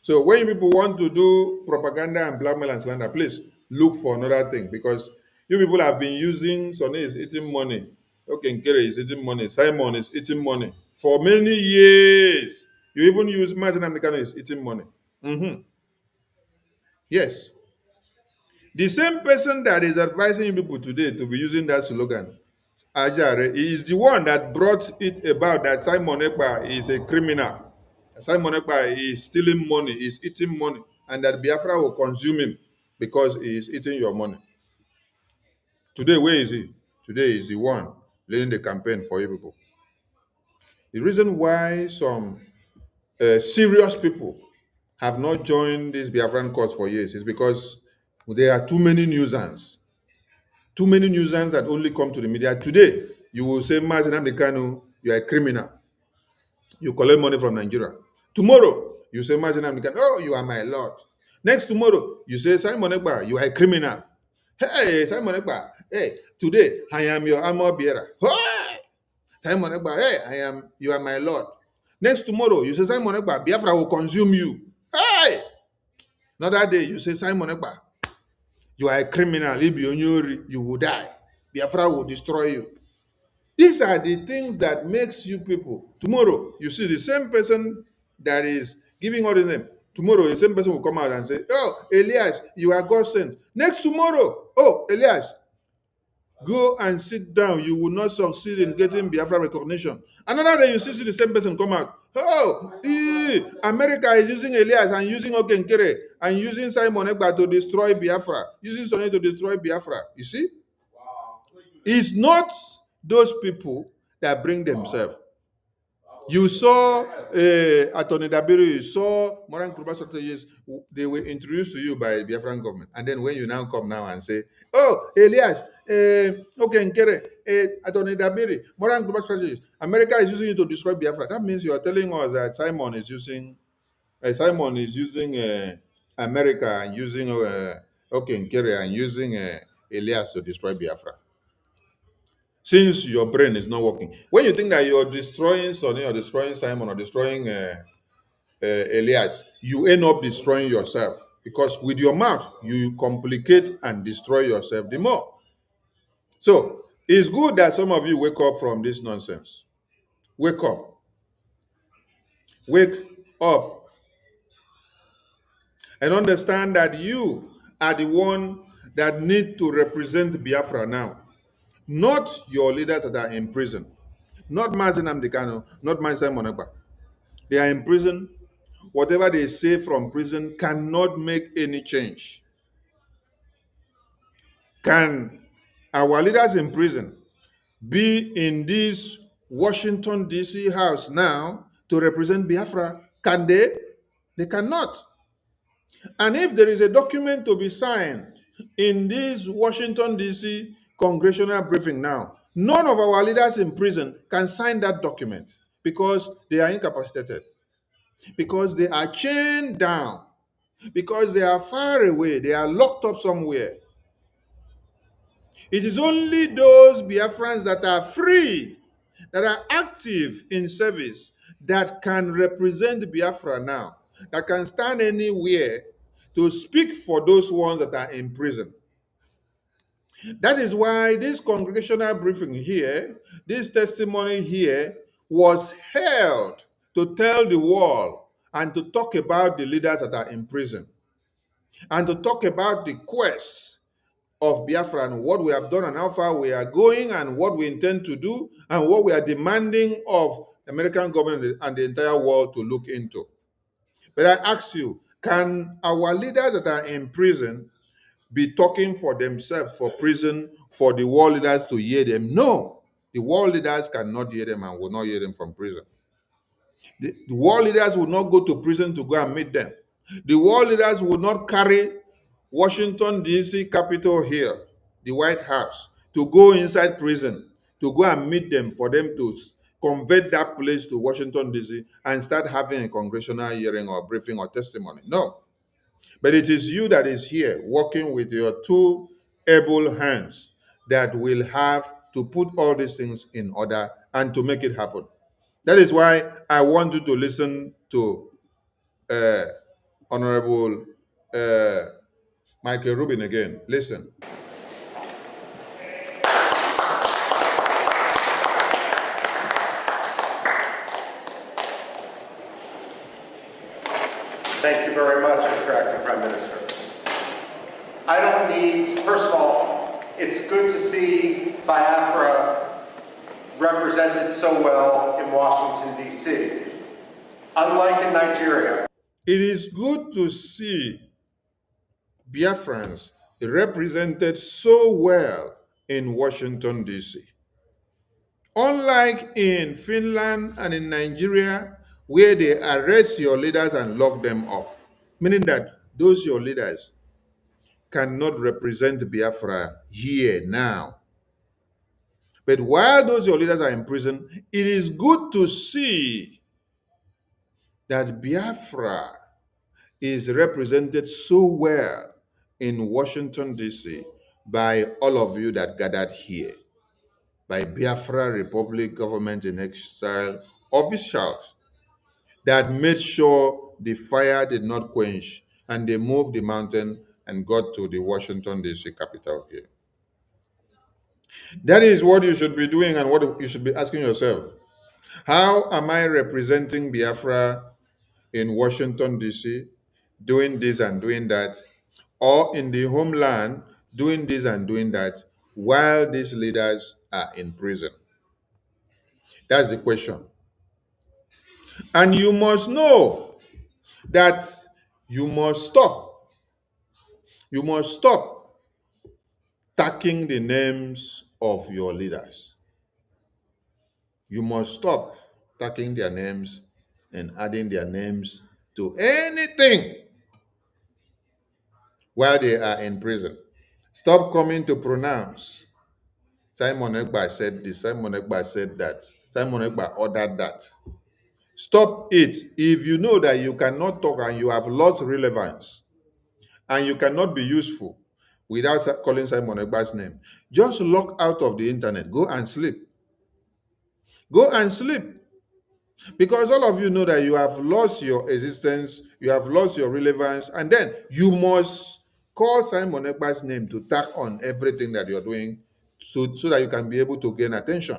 So when people want to do propaganda and blackmail and slander, please look for another thing, because you people have been using Sonny is eating money, okay, Nkere is eating money, Simon is eating money for many years. You even use Martin Amdekano is eating money. Yes. The same person that is advising you people today to be using that slogan, Ajare, is the one that brought it about that Simon Ekpa is a criminal. Simon Ekpa is stealing money, is eating money, and that Biafra will consume him because he is eating your money. Today, where is he? Today is the one leading the campaign for you people. The reason why some serious people have not joined this Biafran cause for years is because there are too many nuisance. Too many nuisance that only come to the media. Today, you will say, Mazen Amdekano, you are a criminal. You collect money from Nigeria. Tomorrow, you say, Mazen Amdekano, oh, you are my lord. Next tomorrow, you say, Simon Ekpa, you are a criminal. Hey, Simon Ekpa, hey, today, I am your armor bearer. Hey! Simon Ekpa, hey, you are my lord. Next tomorrow, you say, Simon Ekpa, Biafra will consume you. Hey! Another day, you say, Simon Ekpa, you are a criminal. You will die. Biafra will destroy you. These are the things that makes you people. Tomorrow, you see the same person that is giving all the name. Tomorrow, the same person will come out and say, oh, Elias, you are God sent. Next tomorrow, oh, Elias, go and sit down. You will not succeed in getting Biafra recognition. Another day you see the same person come out. Oh, America is using Elias and using Okenkere and using Simon Ekpa to destroy Biafra, using Sonny to destroy Biafra. You see? It's not those people that bring themselves. You saw Attorney Dabiru, you saw Moran Kruba strategies, they were introduced to you by the Biafran government. And then when you now come now and say, oh, Elias, Nkere, Attorney Dabiru, Moran Kruba strategies, America is using you to destroy Biafra. That means you are telling us that Simon is using America and using Nkere and using Elias to destroy Biafra. Since your brain is not working. When you think that you're destroying Sonny or destroying Simon or destroying Elias, you end up destroying yourself. Because with your mouth, you complicate and destroy yourself the more. So, it's good that some of you wake up from this nonsense. Wake up. Wake up. And understand that you are the one that need to represent Biafra now. Not your leaders that are in prison. Not Mazen Amdekano, not Simon Ekpa. They are in prison. Whatever they say from prison cannot make any change. Can our leaders in prison be in this Washington, D.C. house now to represent Biafra? Can they? They cannot. And if there is a document to be signed in this Washington, D.C. congressional briefing now, none of our leaders in prison can sign that document because they are incapacitated, because they are chained down, because they are far away, they are locked up somewhere. It is only those Biafrans that are free, that are active in service, that can represent Biafra now, that can stand anywhere to speak for those ones that are in prison. That is why this congregational briefing here, this testimony here, was held to tell the world and to talk about the leaders that are in prison and to talk about the quest of Biafra and what we have done and how far we are going and what we intend to do and what we are demanding of the American government and the entire world to look into. But I ask you, can our leaders that are in prison be talking for themselves for prison for the world leaders to hear them? No, the world leaders cannot hear them and will not hear them from prison. The world leaders will not go to prison to go and meet them. The world leaders will not carry Washington, D.C. Capitol Hill, the White House, to go inside prison, to go and meet them, for them to convert that place to Washington, D.C. and start having a congressional hearing or briefing or testimony. No. But it is you that is here working with your two able hands that will have to put all these things in order and to make it happen. That is why I want you to listen to Honorable Michael Rubin again. Listen. Thank you very much, Mr. Acting Prime Minister. I don't need, first of all, it's good to see Biafra represented so well in Washington, D.C. Unlike in Nigeria. It is good to see Biafrans represented so well in Washington, D.C. Unlike in Finland and in Nigeria, where they arrest your leaders and lock them up, meaning that those your leaders cannot represent Biafra here now. But while those your leaders are in prison, it is good to see that Biafra is represented so well in Washington, D.C. by all of you that gathered here, by Biafra Republic government in exile officials that made sure the fire did not quench and they moved the mountain and got to the Washington, D.C. capital here. That is what you should be doing and what you should be asking yourself. How am I representing Biafra in Washington, D.C., doing this and doing that, or in the homeland, doing this and doing that, while these leaders are in prison? That's the question. And you must know that you must stop. You must stop tagging the names of your leaders. You must stop tagging their names and adding their names to anything while they are in prison. Stop coming to pronounce. Simon Ekpa said this, Simon Ekpa said that, Simon Ekpa ordered that. Stop it. If you know that you cannot talk and you have lost relevance and you cannot be useful without calling Simon Ekpa's name, just log out of the internet. Go and sleep. Go and sleep. Because all of you know that you have lost your existence, you have lost your relevance, and then you must call Simon Ekpa's name to tack on everything that you're doing so that you can be able to gain attention.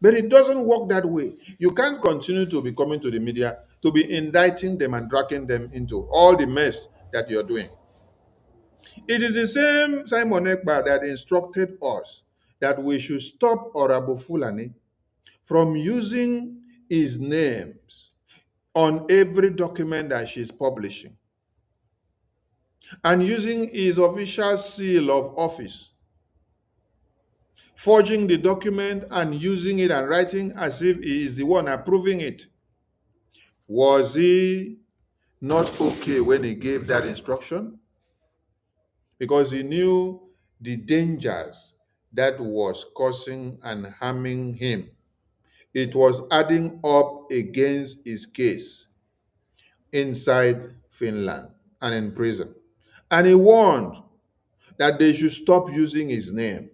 But it doesn't work that way. You can't continue to be coming to the media to be indicting them and dragging them into all the mess that you're doing. It is the same Simon Ekpa that instructed us that we should stop Orabo Fulani from using his names on every document that she's publishing and using his official seal of office, forging the document and using it and writing as if he is the one approving it. Was he not okay when he gave that instruction? Because he knew the dangers that was causing and harming him. It was adding up against his case inside Finland and in prison. And he warned that they should stop using his name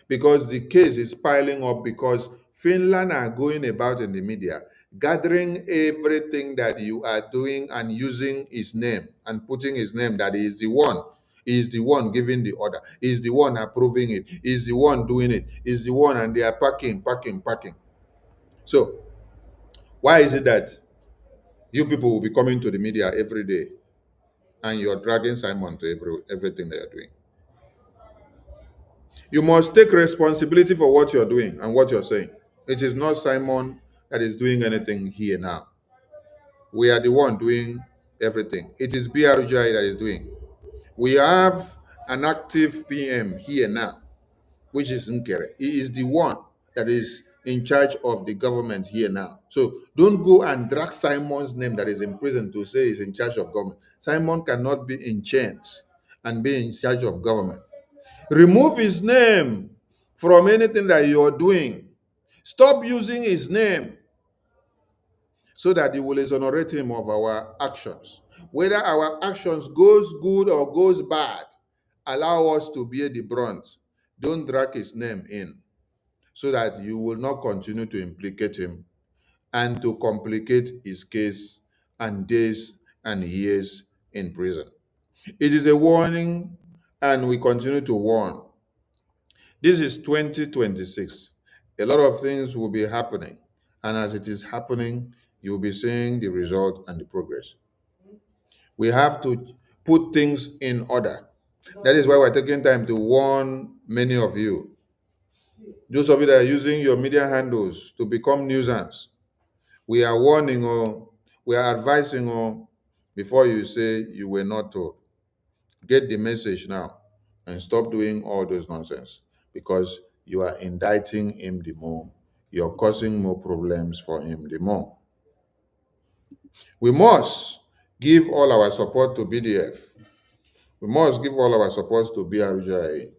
because the case is piling up, because Finland are going about in the media gathering everything that you are doing and using his name and putting his name that he is the one. He is the one giving the order. He is the one approving it. He is the one doing it. He is the one, and they are packing. So why is it that you people will be coming to the media every day and you're dragging Simon to everything that you're doing? You must take responsibility for what you're doing and what you're saying. It is not Simon that is doing anything here now. We are the one doing everything. It is BRGI that is doing. We have an active PM here now, which is Nkere. He is the one that is in charge of the government here now. So don't go and drag Simon's name that is in prison to say he's in charge of government. Simon cannot be in chains and be in charge of government. Remove his name from anything that you are doing. Stop using his name so that it will exonerate him of our actions. Whether our actions goes good or goes bad, allow us to bear the brunt. Don't drag his name in so that you will not continue to implicate him and to complicate his case and days and years in prison. It is a warning, and we continue to warn. This is 2026. A lot of things will be happening. And as it is happening, you'll be seeing the result and the progress. We have to put things in order. That is why we're taking time to warn many of you. Those of you that are using your media handles to become nuisance, we are warning or we are advising or before you say you were not told. Get the message now and stop doing all those nonsense, because you are indicting him the more. You're causing more problems for him the more. We must give all our support to BDF. We must give all our support to BRGIA.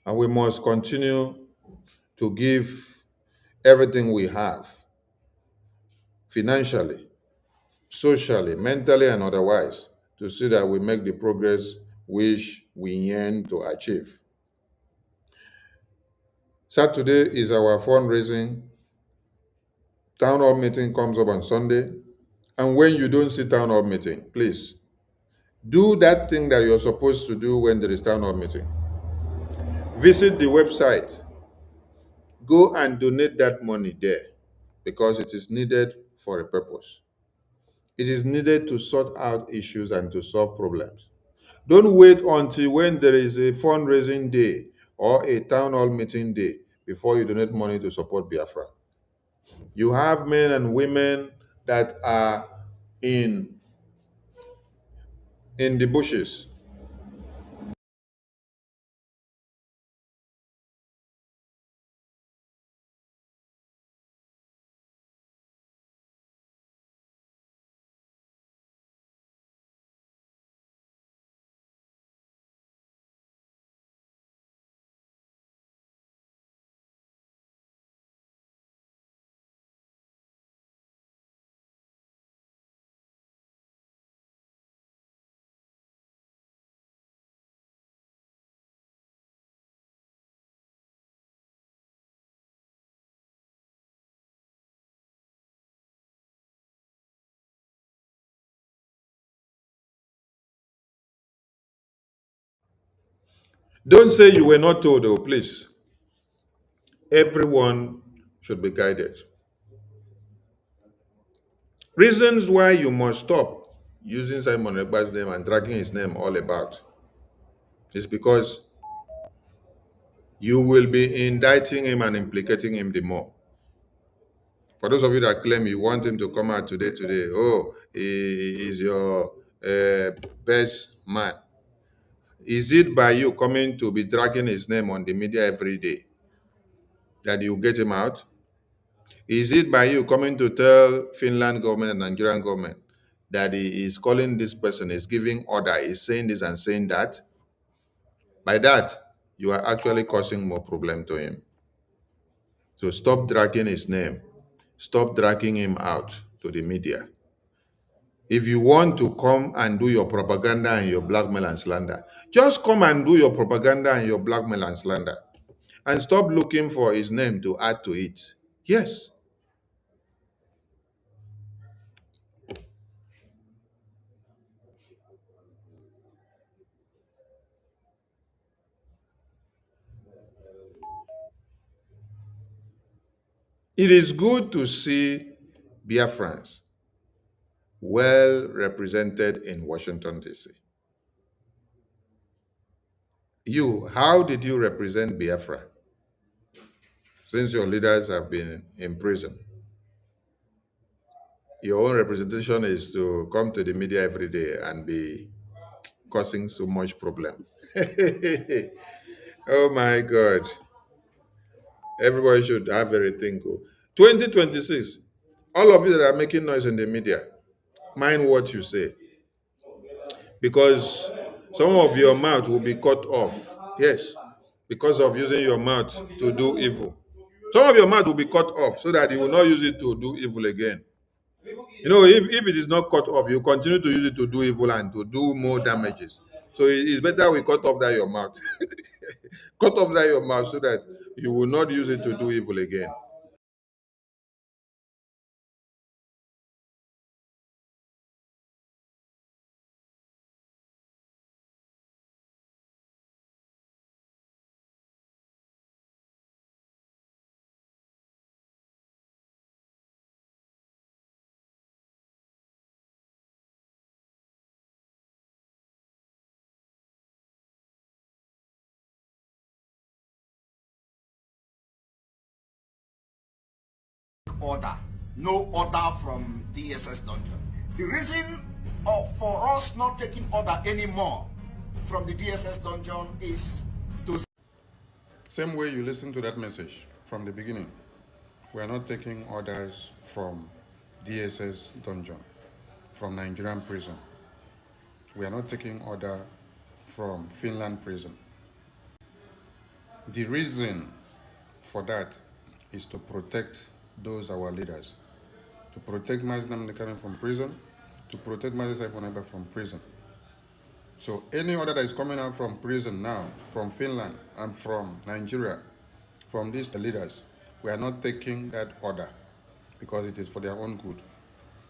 And we must continue to give everything we have, financially, socially, mentally, and otherwise, to see that we make the progress which we yearn to achieve. Saturday is our fundraising. Town hall meeting comes up on Sunday. And when you don't see town hall meeting, please do that thing that you're supposed to do when there is town hall meeting. Visit the website. Go and donate that money there, because it is needed for a purpose. It is needed to sort out issues and to solve problems. Don't wait until when there is a fundraising day or a town hall meeting day before you donate money to support Biafra. You have men and women that are in the bushes. Don't say you were not told, though, please. Everyone should be guided. Reasons why you must stop using Simon Ekpa'S name and dragging his name all about is because you will be indicting him and implicating him the more. For those of you that claim you want him to come out today, oh, he is your best man. Is it by you coming to be dragging his name on the media every day that you get him out? Is it by you coming to tell Finland government and Nigerian government that he is calling this person, is giving order, is saying this and saying that? By that, you are actually causing more problem to him. So stop dragging his name. Stop dragging him out to the media. If you want to come and do your propaganda and your blackmail and slander, just come and do your propaganda and your blackmail and slander. And stop looking for his name to add to it. Yes. It is good to see Biafrans well represented in Washington, D.C. You, how did you represent Biafra since your leaders have been in prison? Your own representation is to come to the media every day and be causing so much problem. Oh my God. Everybody should have everything go. 2026, all of you that are making noise in the media, mind what you say. Because some of your mouth will be cut off. Yes, because of using your mouth to do evil. Some of your mouth will be cut off so that you will not use it to do evil again. You know, if it is not cut off, you continue to use it to do evil and to do more damages. So it's better we cut off that your mouth. Cut off that your mouth so that you will not use it to do evil again. Order, no order from DSS dungeon. The reason for us not taking order anymore from the DSS dungeon is to... Same way you listen to that message from the beginning. We are not taking orders from DSS dungeon, from Nigerian prison. We are not taking order from Finland prison. The reason for that is to protect those our leaders, to protect Mazi Nnamdi Kanu from prison, to protect Mazi Simon Ekpa from prison. So any order that is coming out from prison now, from Finland and from Nigeria, from these leaders, we are not taking that order because it is for their own good.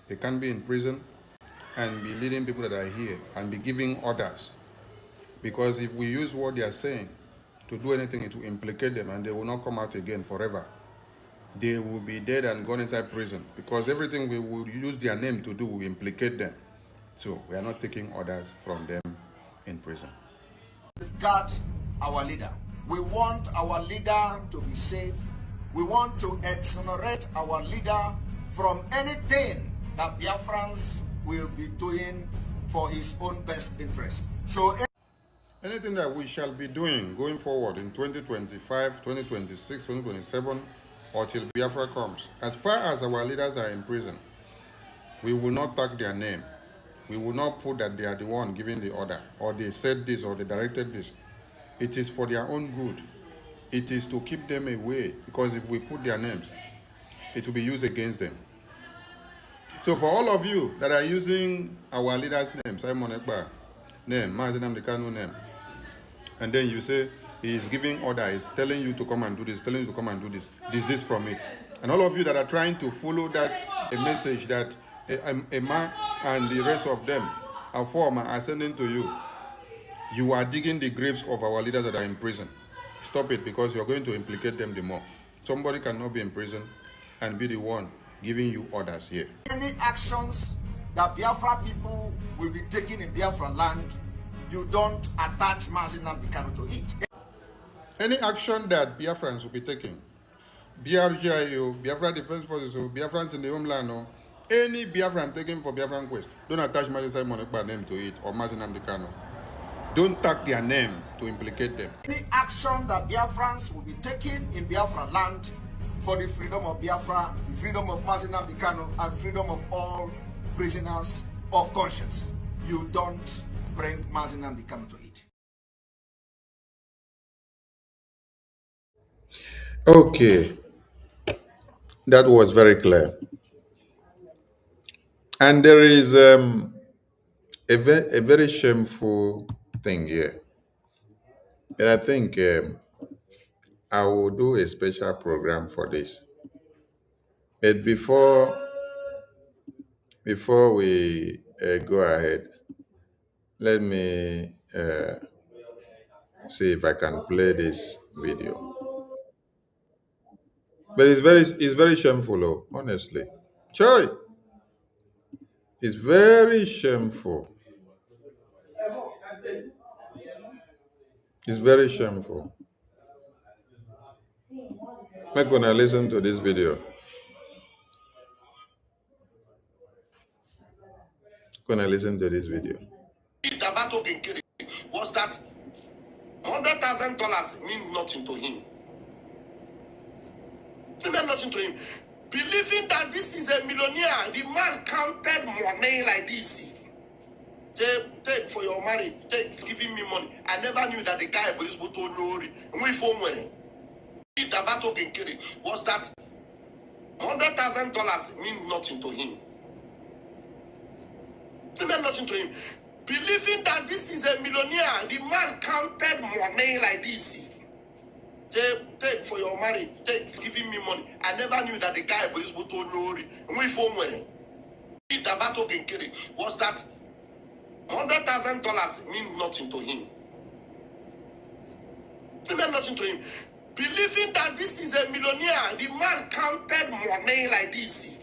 They can't be in prison and be leading people that are here and be giving orders, because if we use what they are saying to do anything, it will implicate them and they will not come out again forever. They will be dead and gone inside prison, because everything we will use their name to do will implicate them. So we are not taking orders from them in prison. We've got our leader. We want our leader to be safe. We want to exonerate our leader from anything that Biafrans will be doing for his own best interest. So anything that we shall be doing going forward in 2025, 2026, 2027, or till Biafra comes, as far as our leaders are in prison, we will not tag their name. We will not put that they are the one giving the order, or they said this, or they directed this. It is for their own good. It is to keep them away, because if we put their names, it will be used against them. So for all of you that are using our leader's name, Simon Ekpa name, Mazen Amdekanu name, and then you say he is giving order, he's telling you to come and do this, telling you to come and do this, desist from it. And all of you that are trying to follow that a message that Emma and the rest of them are sending to you, you are digging the graves of our leaders that are in prison. Stop it, because you're going to implicate them the more. Somebody cannot be in prison and be the one giving you orders here. any actions that Biafra people will be taking in Biafra land, you don't attach Mazen Amdekanu to it. Any action that Biafrans will be taking, BRGIO, Biafra Defense Forces, or Biafrans in the homeland, or any Biafran taken for Biafran quest, don't attach Mazen Simon Ekpa name to it, or Mazen Amdekanu. Don't tag their name to implicate them. Any action that Biafrans will be taking in Biafra land for the freedom of Biafra, the freedom of Mazen Amdekanu, and freedom of all prisoners of conscience, you don't bring Mazen Amdekanu to it. Okay, that was very clear. And there is a very shameful thing here. And I think I will do a special program for this. But before we go ahead, let me see if I can play this video. But it's very shameful, oh, honestly. Choy, it's very shameful. It's very shameful. I'm gonna listen to this video. Gonna listen to this video. Was that $100,000 mean nothing to him? It meant nothing to him. Believing that this is a millionaire, the man counted money like this. Take for your marriage, giving me money. I never knew that the guy was able to know. We phone money. Was that $100,000 mean nothing to him? It meant nothing to him. Believing that this is a millionaire, the man counted money like this. Take for your marriage, giving me money. I never knew that the guy was able to know. We phone money. Was that $100,000 mean nothing to him? It meant nothing to him. Believing that this is a millionaire, the man counted money like this.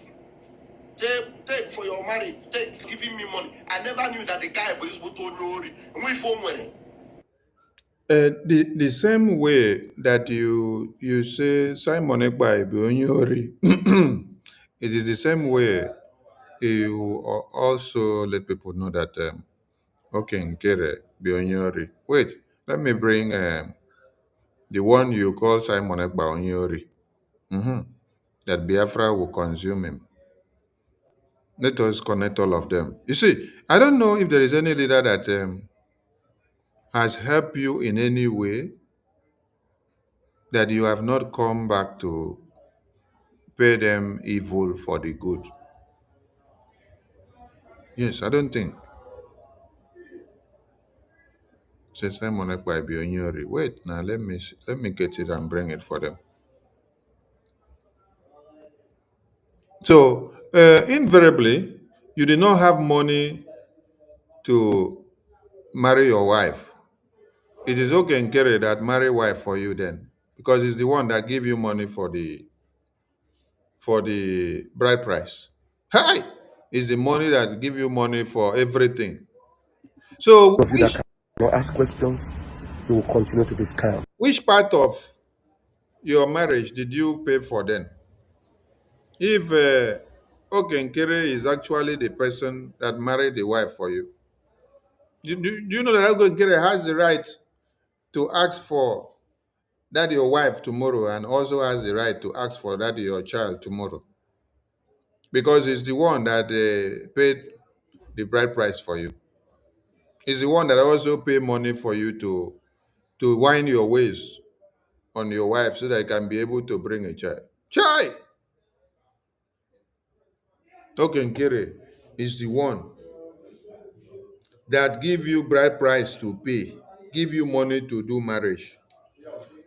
Take for your marriage, giving me money. I never knew that the guy was able to know. We phone money. The same way that you say Simon Ekpa Ibionyori, it is the same way you also let people know that okay, Nkere Bionyori. Wait, let me bring the one you call Simon Ekpa Onyori. That Biafra will consume him. Let us connect all of them. You see, I don't know if there is any leader that has helped you in any way that you have not come back to pay them evil for the good. Yes, I don't think. Say Simon Ekpa Ibionyori. Wait, now let me get it and bring it for them. So invariably, you did not have money to marry your wife. It is okay and carry that marry wife for you then, because it's the one that give you money for the bride price. Hi, it's the money that give you money for everything. So Of you that can ask questions, you will continue to be scammed. Which part of your marriage did you pay for then? If Okenkere is actually the person that married the wife for you, do you know that Okenkere has the right to ask for that your wife tomorrow and also has the right to ask for that your child tomorrow? Because he's the one that paid the bride price for you. He's the one that also pay money for you to wind your ways on your wife so that you can be able to bring a child. Child! Okenkere is the one that give you bride price to pay, give you money to do marriage.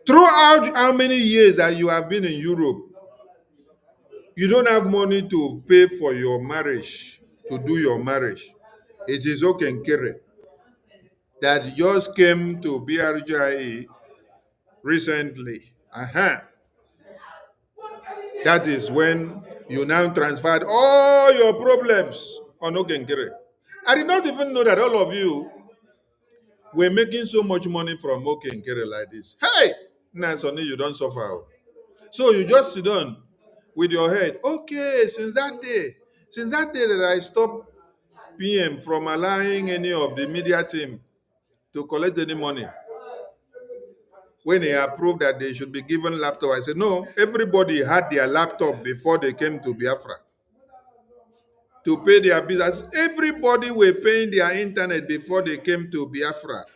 Throughout how many years that you have been in Europe, you don't have money to pay for your marriage, to do your marriage. It is Okenkere that just came to BRGIE recently. That is when you now transferred all your problems on Okenkere. I did not even know that all of you were making so much money from Okenkere like this. Hey! Now, Sonny, you don't suffer. So you just sit down with your head. Okay, since that day that I stopped PM from allowing any of the media team to collect any money, when he approved that they should be given laptop, I said, no, everybody had their laptop before they came to Biafra to pay their business. Everybody were paying their internet before they came to Biafra.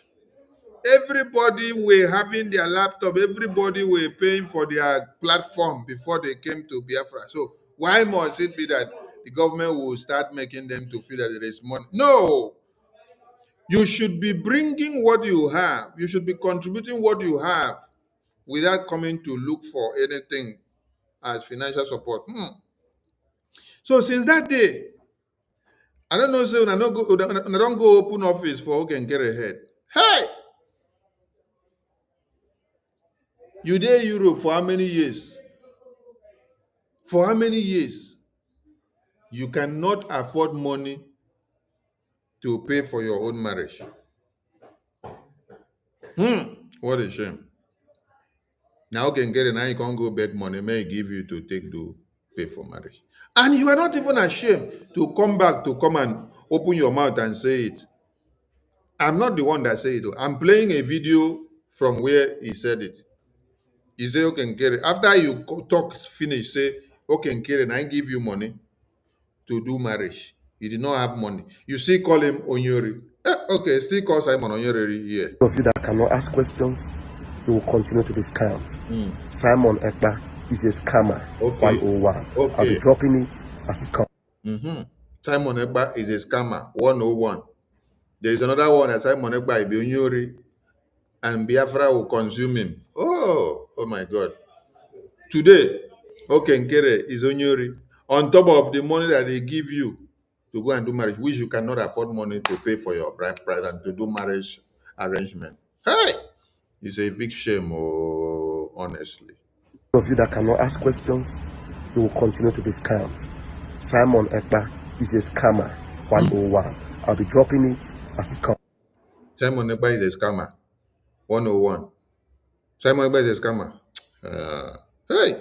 Everybody were having their laptop. Everybody were paying for their platform before they came to Biafra. So why must it be that the government will start making them to feel that there is money? No. You should be bringing what you have. You should be contributing what you have without coming to look for anything as financial support. So since that day, I don't know, so I don't go open office for who can get ahead. Hey! You there Europe for how many years? For how many years? You cannot afford money to pay for your own marriage. What a shame. Now can get it, now you can't go beg money, may give you to pay for marriage. And you are not even ashamed to come back to come and open your mouth and say it. I'm not the one that say it. I'm playing a video from where he said it. He say, Okenkere, after you talk finish, say, Okenkere, and I give you money to do marriage. He did not have money. You still call him Onyori. Okay, still call Simon Onyori here. Those of you that cannot ask questions, you will continue to be scammed. Simon Ekpa is a scammer. 101. Okay. I'll be dropping it as it comes. Simon Ekpa is a scammer. 101. There is another one that Simon Ekpa is Onyori, and Biafra will consume him. Oh my God. Today, Okenkere is Onyori. On top of the money that they give you to go and do marriage, which you cannot afford money to pay for your bride price and to do marriage arrangement. Hey! It's a big shame, honestly. Those of you that cannot ask questions, you will continue to be scammed. Simon Ekpa is a scammer. 101. I'll be dropping it as it comes. Simon Ekpa is a scammer. 101. Simon Ekpa is a scammer. Hey!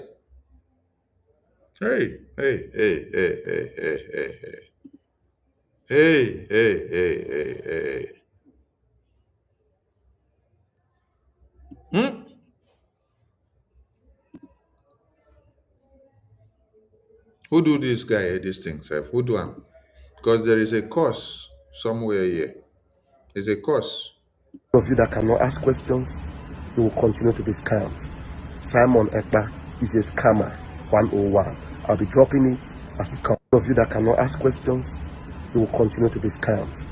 Who do this guy this thing, Seth? Who do him? Because there is a course somewhere here. There's a course. Those of you that cannot ask questions, you will continue to be scammed. Simon Ekpa is a scammer. 101. I'll be dropping it as it comes. Those of you that cannot ask questions, you will continue to be scammed.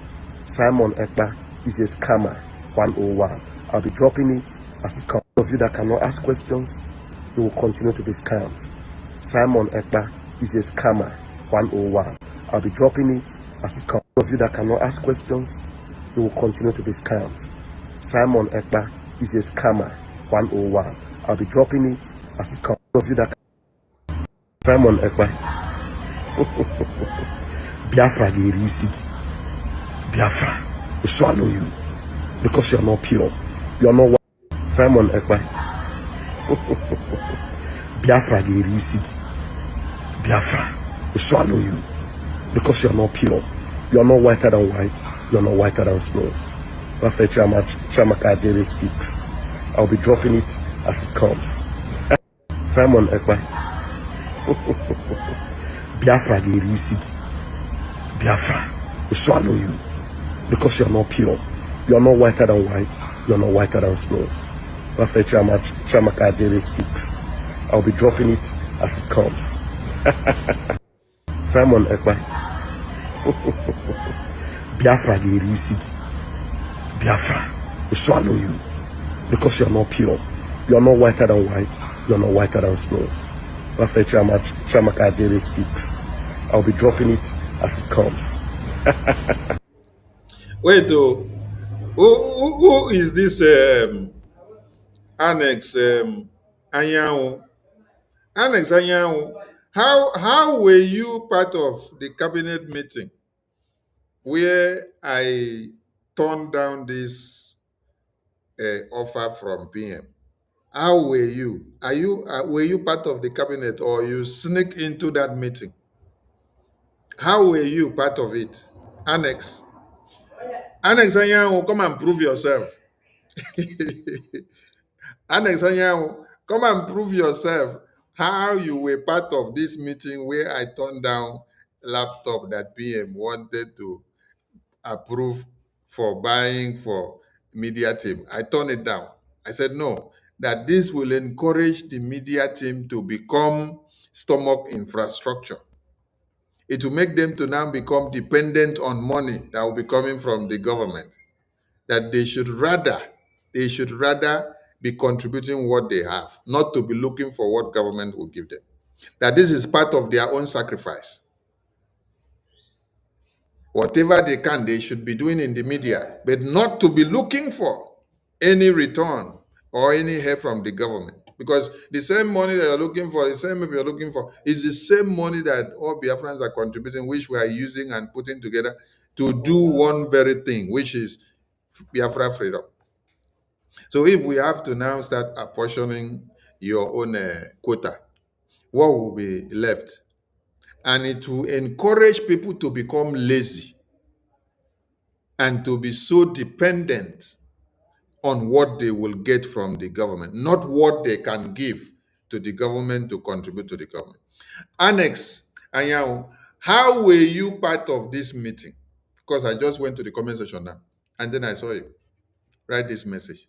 Simon Ekpa is a scammer. 101. I'll be dropping it as it comes. Those of you that cannot ask questions, you will continue to be scammed. Simon Ekpa is a scammer. 101. I'll be dropping it as it comes. Those of you that cannot ask questions, you will continue to be scammed. Simon Ekpa is a scammer. 101. I'll be dropping it as it comes. Those of you that Simon Ekpa Biafra Biafra will swallow you because you are not pure. You're not white. Simon Ekpa. Biafra Gerisi. Biafra will swallow you because you're not pure. You're not whiter than white. You're not whiter than snow. After Chamaka Jere speaks, I'll be dropping it as it comes. Simon Ekpa. Biafra Gerisi. Biafra will swallow you because you're not pure. You're not whiter than white. You're not whiter than snow. After Chamaka Jere speaks, I'll be dropping it as it comes. Simon Ekpa. Biafra Gerisi. Biafra will swallow you because you're not pure. You're not whiter than white. You're not whiter than snow. After Chamaka Jere speaks, I'll be dropping it as it comes. Wait, who is this Annex Anyanwu? Annex Anyanwu, how were you part of the cabinet meeting where I turned down this offer from PM? How were you? Were you part of the cabinet or you sneak into that meeting? How were you part of it? Annex Anyanwu, come and prove yourself. Annex Anyanwu, come and prove yourself how you were part of this meeting where I turned down laptop that PM wanted to approve for buying for media team. I turned it down. I said no, that this will encourage the media team to become stomach infrastructure. It will make them to now become dependent on money that will be coming from the government. That they should rather be contributing what they have, not to be looking for what government will give them. That this is part of their own sacrifice. Whatever they can, they should be doing in the media, but not to be looking for any return or any help from the government. Because the same money that you're looking for, the same people you're looking for, is the same money that all Biafrans are contributing, which we are using and putting together to do one very thing, which is Biafra freedom. So if we have to now start apportioning your own quota, what will be left? And it will encourage people to become lazy and to be so dependent on what they will get from the government, not what they can give to the government to contribute to the government. Annex Anyanwu, how were you part of this meeting? Because I just went to the comment section now, and then I saw you write this message.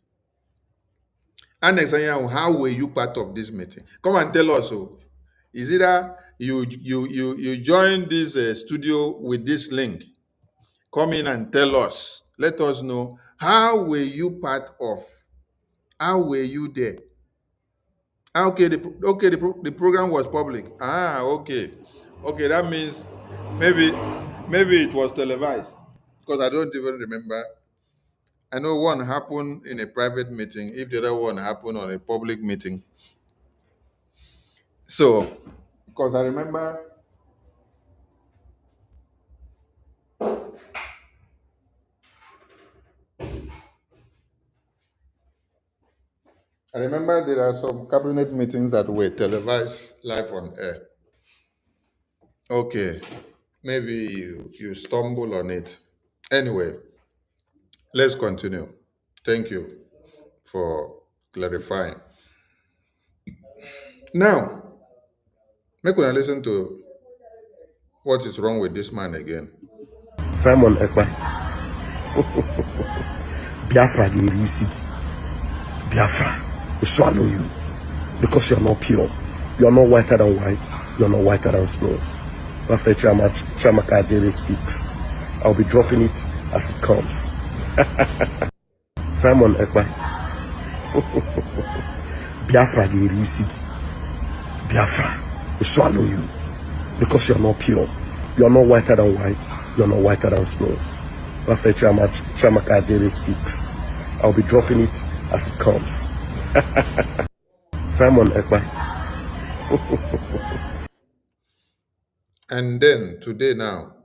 Annex Anyanwu, how were you part of this meeting? Come and tell us. Oh, is it that you joined this studio with this link? Come in and tell us. Let us know, how were you part of? How were you there? Okay, the program was public. Okay, that means maybe it was televised, because I don't even remember. I know one happened in a private meeting. If the other one happened on a public meeting, so because I remember. I remember there are some cabinet meetings that were televised live on air. Okay, maybe you stumble on it. Anyway, let's continue. Thank you for clarifying. Now, make una listen to what is wrong with this man again. Simon Ekpa. Biafra Gerisi. Biafra will swallow you because you're not pure. You're not whiter than white. You're not whiter than snow. After Chamaka Jere speaks, I'll be dropping it as it comes. Simon Ekpa. Biafra Gerisi. Biafra will swallow you because you're not pure. You're not whiter than white. You're not whiter than snow. After Chamaka Jere speaks, I'll be dropping it as it comes. Simon Ekpa. And then today now,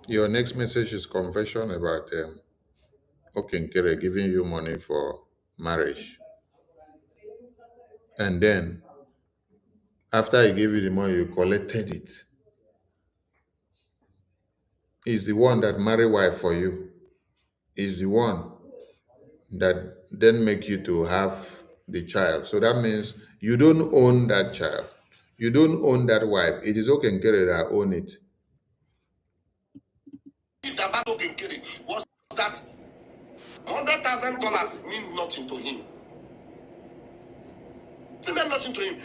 Your next message is confession about Okenkere giving you money for marriage. And then, after he gave you the money, you collected it. He's the one that marry wife for you. He's the one that then make you to have the child. So that means you don't own that child. You don't own that wife. It is Okenkere that own it. About Okenkere was that $100,000 mean nothing to him. It meant nothing to him.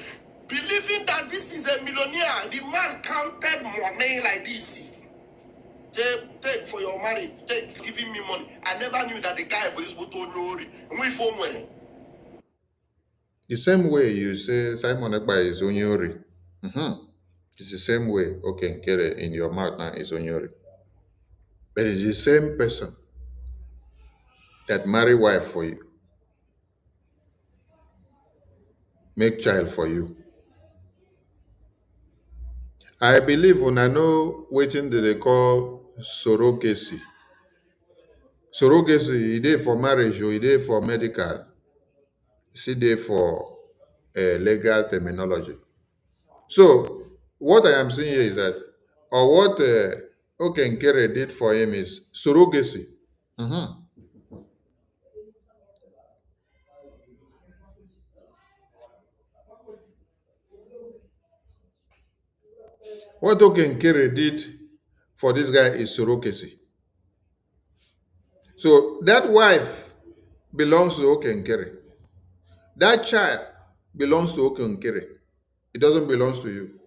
Believing that this is a millionaire, the man counted money like this. Take for your marriage, take giving me money. I never knew that the guy was able to know. We phone with The same way you say Simon Ekpa is Onyori. It's the same way Okenkere in your mouth now is Onyori. But it's the same person that marry wife for you, make child for you. I believe when I know waiting that they call surrogacy. Surrogacy, it is for marriage or it is for medical. It's there for legal terminology. So what I am saying here is that, or what Okenkere did for him is surrogacy. What Okenkere did for this guy is surrogacy. So that wife belongs to Okenkere. That child belongs to Okenkere. It doesn't belong to you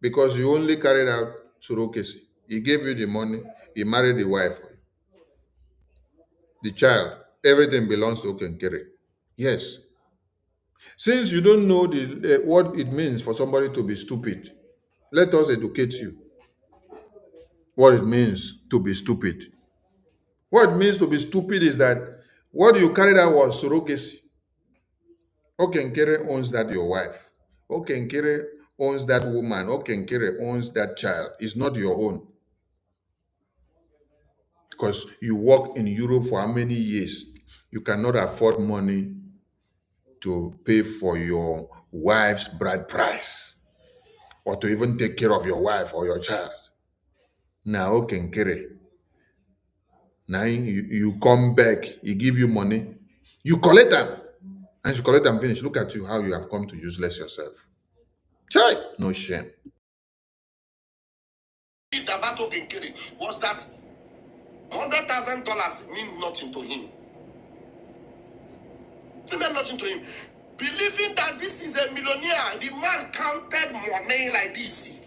because you only carried out surrogacy. He gave you the money. He married the wife. The child, everything belongs to Okenkere. Yes. Since you don't know what it means for somebody to be stupid, let us educate you what it means to be stupid. What it means to be stupid is that what you carried out was surrogacy. Okenkere owns that your wife. Okenkere owns that woman. Okenkere owns that child. It's not your own. Because you work in Europe for how many years? You cannot afford money to pay for your wife's bride price or to even take care of your wife or your child. Now, Okenkere, now you come back, he give you money, you collect them. And you collect them finish. Look at you, how you have come to useless yourself. Chai, no shame. about Okenkere was that $100,000 mean nothing to him. It meant nothing to him. Believing that this is a millionaire, the man counted money like this.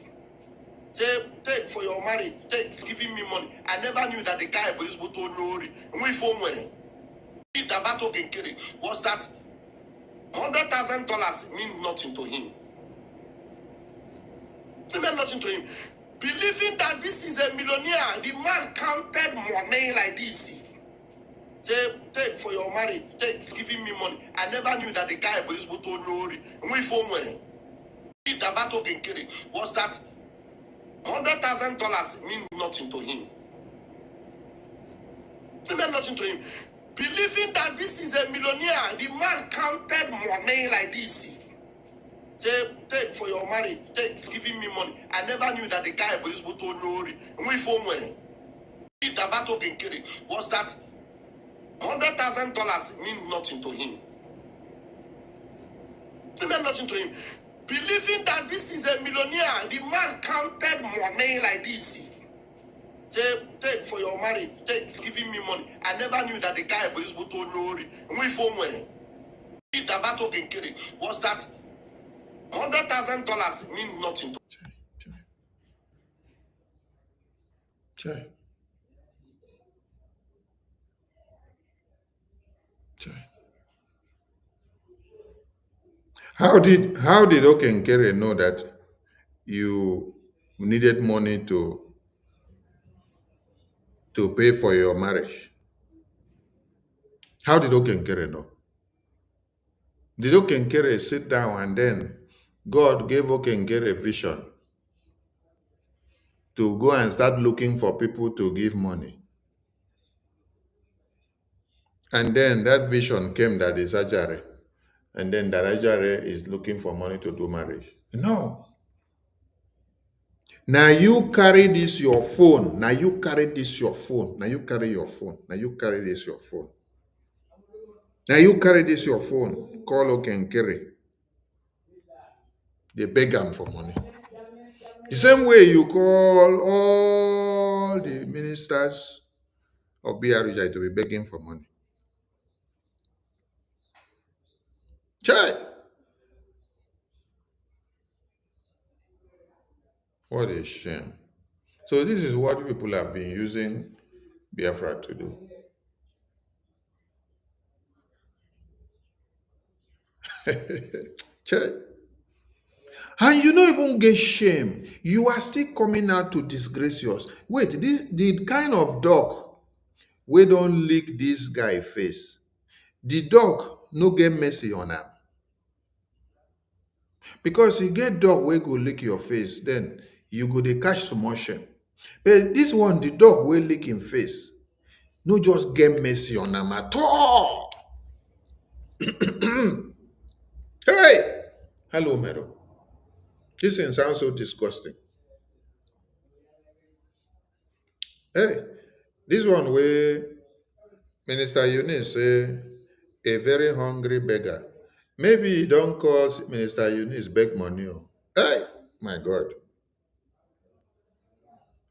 Take for your marriage, take giving me money. I never knew that the guy was able to know. We phone with him. About Okenkere was that $100,000 mean nothing to him. It meant nothing to him. Believing that this is a millionaire, the man counted money like this. Take for your marriage, take giving me money. I never knew that the guy was able to know. We phone with him. About Okenkere was that $100,000 mean nothing to him. It meant nothing to him. Believing that this is a millionaire, the man counted money like this. Take for your marriage, take giving me money. I never knew that the guy was able to know. We phone with him. About Okenkere was that $100,000 mean nothing to him. It meant nothing to him. Believing that this is a millionaire, the man counted money like this. Take for your marriage, take giving me money. I never knew that the guy was able to know. We phone with him. About Okenkere was that $100,000 mean nothing to him. Chai. How did Okenkere know that you needed money to pay for your marriage? How did Okenkere know? Did Okenkere sit down and then God gave Okenkere a vision to go and start looking for people to give money. And then that vision came that is Ajare. And then that Ajare is looking for money to do marriage. No. Now you carry this your phone. Now you carry this your phone. Now you carry your phone. Now you carry this your phone. Now you carry this your phone. Call Okenkere. They beg them for money. The same way you call all the ministers of BRJ to be begging for money. Chai! What a shame. So this is what people have been using Biafra to do. Chai! And you don't even get shame. You are still coming out to disgrace yours. Wait, this the kind of dog we don't lick this guy face. The dog no get mercy on him. Because you get dog wey go lick your face, then you go dey catch some more shame. But this one, the dog wey lick him face, no just get mercy on him at all. Hey! Hello, Mero. This thing sounds so disgusting. Hey, this one where Minister Eunice say a very hungry beggar. Maybe you don't call Minister Eunice beg money. Hey, my God.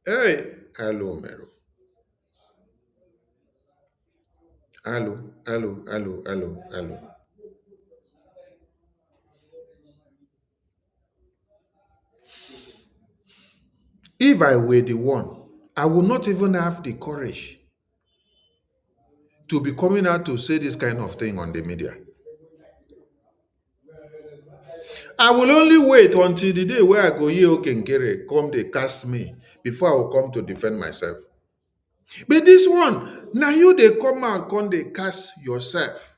Hey, hello, Mero. Hello. If I were the one, I would not even have the courage to be coming out to say this kind of thing on the media. I will only wait until the day where I go here, Okenkere, come they cast me before I will come to defend myself. But this one, now you they come out, come they cast yourself.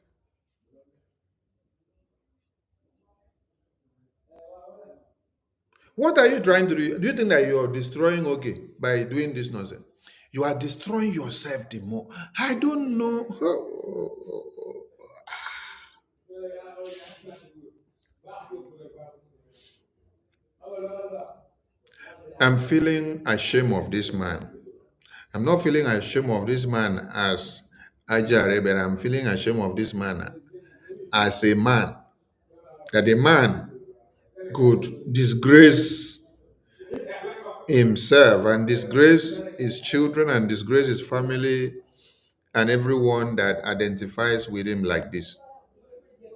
What are you trying to do? Do you think that you are destroying by doing this nonsense? You are destroying yourself the more. I don't know. I'm feeling ashamed of this man. I'm not feeling ashamed of this man as Ajare, but I'm feeling ashamed of this man as a man. That a man could disgrace himself and disgrace his children and disgrace his family and everyone that identifies with him like this.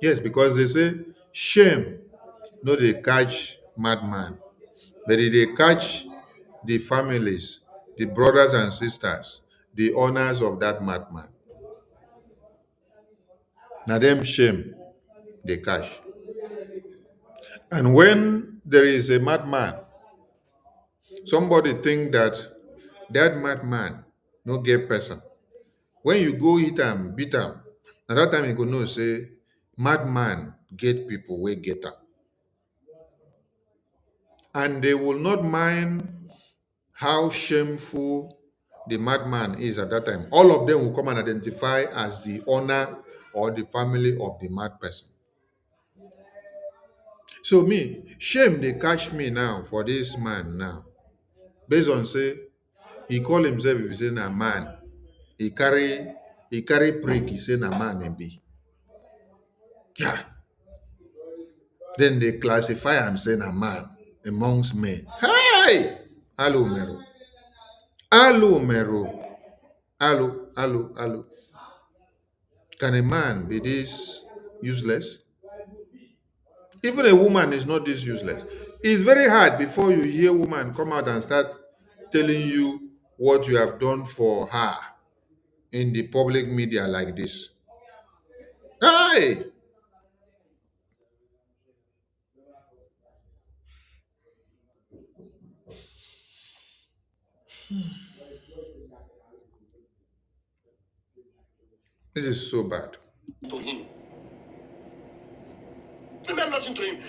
Yes, because they say shame no they catch madman, but they catch the families, the brothers and sisters, the owners of that madman. Now them shame they catch. And when there is a madman, somebody think that that madman no get person. When you go hit him, beat him, at that time you go know say madman get people wey get him. And they will not mind how shameful the madman is at that time. All of them will come and identify as the owner or the family of the mad person. So me, shame they catch me now for this man now. Based on say, he call himself if he say a man. He carry prick, he say a man and be. Yeah. Then they classify him saying a man amongst men. Hey! Hello, Mero. Hello, Mero. Hello. Can a man be this useless? Even a woman is not this useless. It's very hard before you hear a woman come out and start telling you what you have done for her in the public media like this. Hey! This is so bad. To him. Remember nothing to him.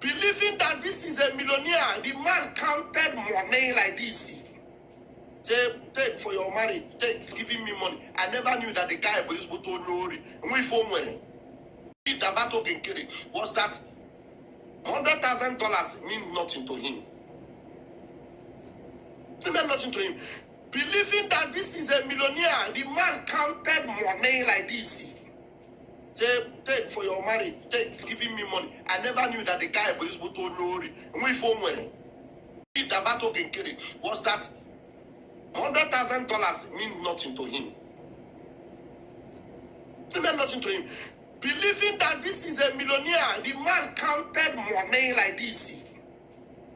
Believing that this is a millionaire, the man counted money like this. Take for your marriage, take giving me money. I never knew that the guy was able to know. We phone winning. If the battle can kill it, was that $100,000 mean nothing to him. It meant nothing to him. Believing that this is a millionaire, the man counted money like this. Take for your marriage, take giving me money. I never knew that the guy was able to know. We phone winning. If the battle can kill it, was that $100,000 mean nothing to him. It meant nothing to him. Believing that this is a millionaire, the man counted money like this.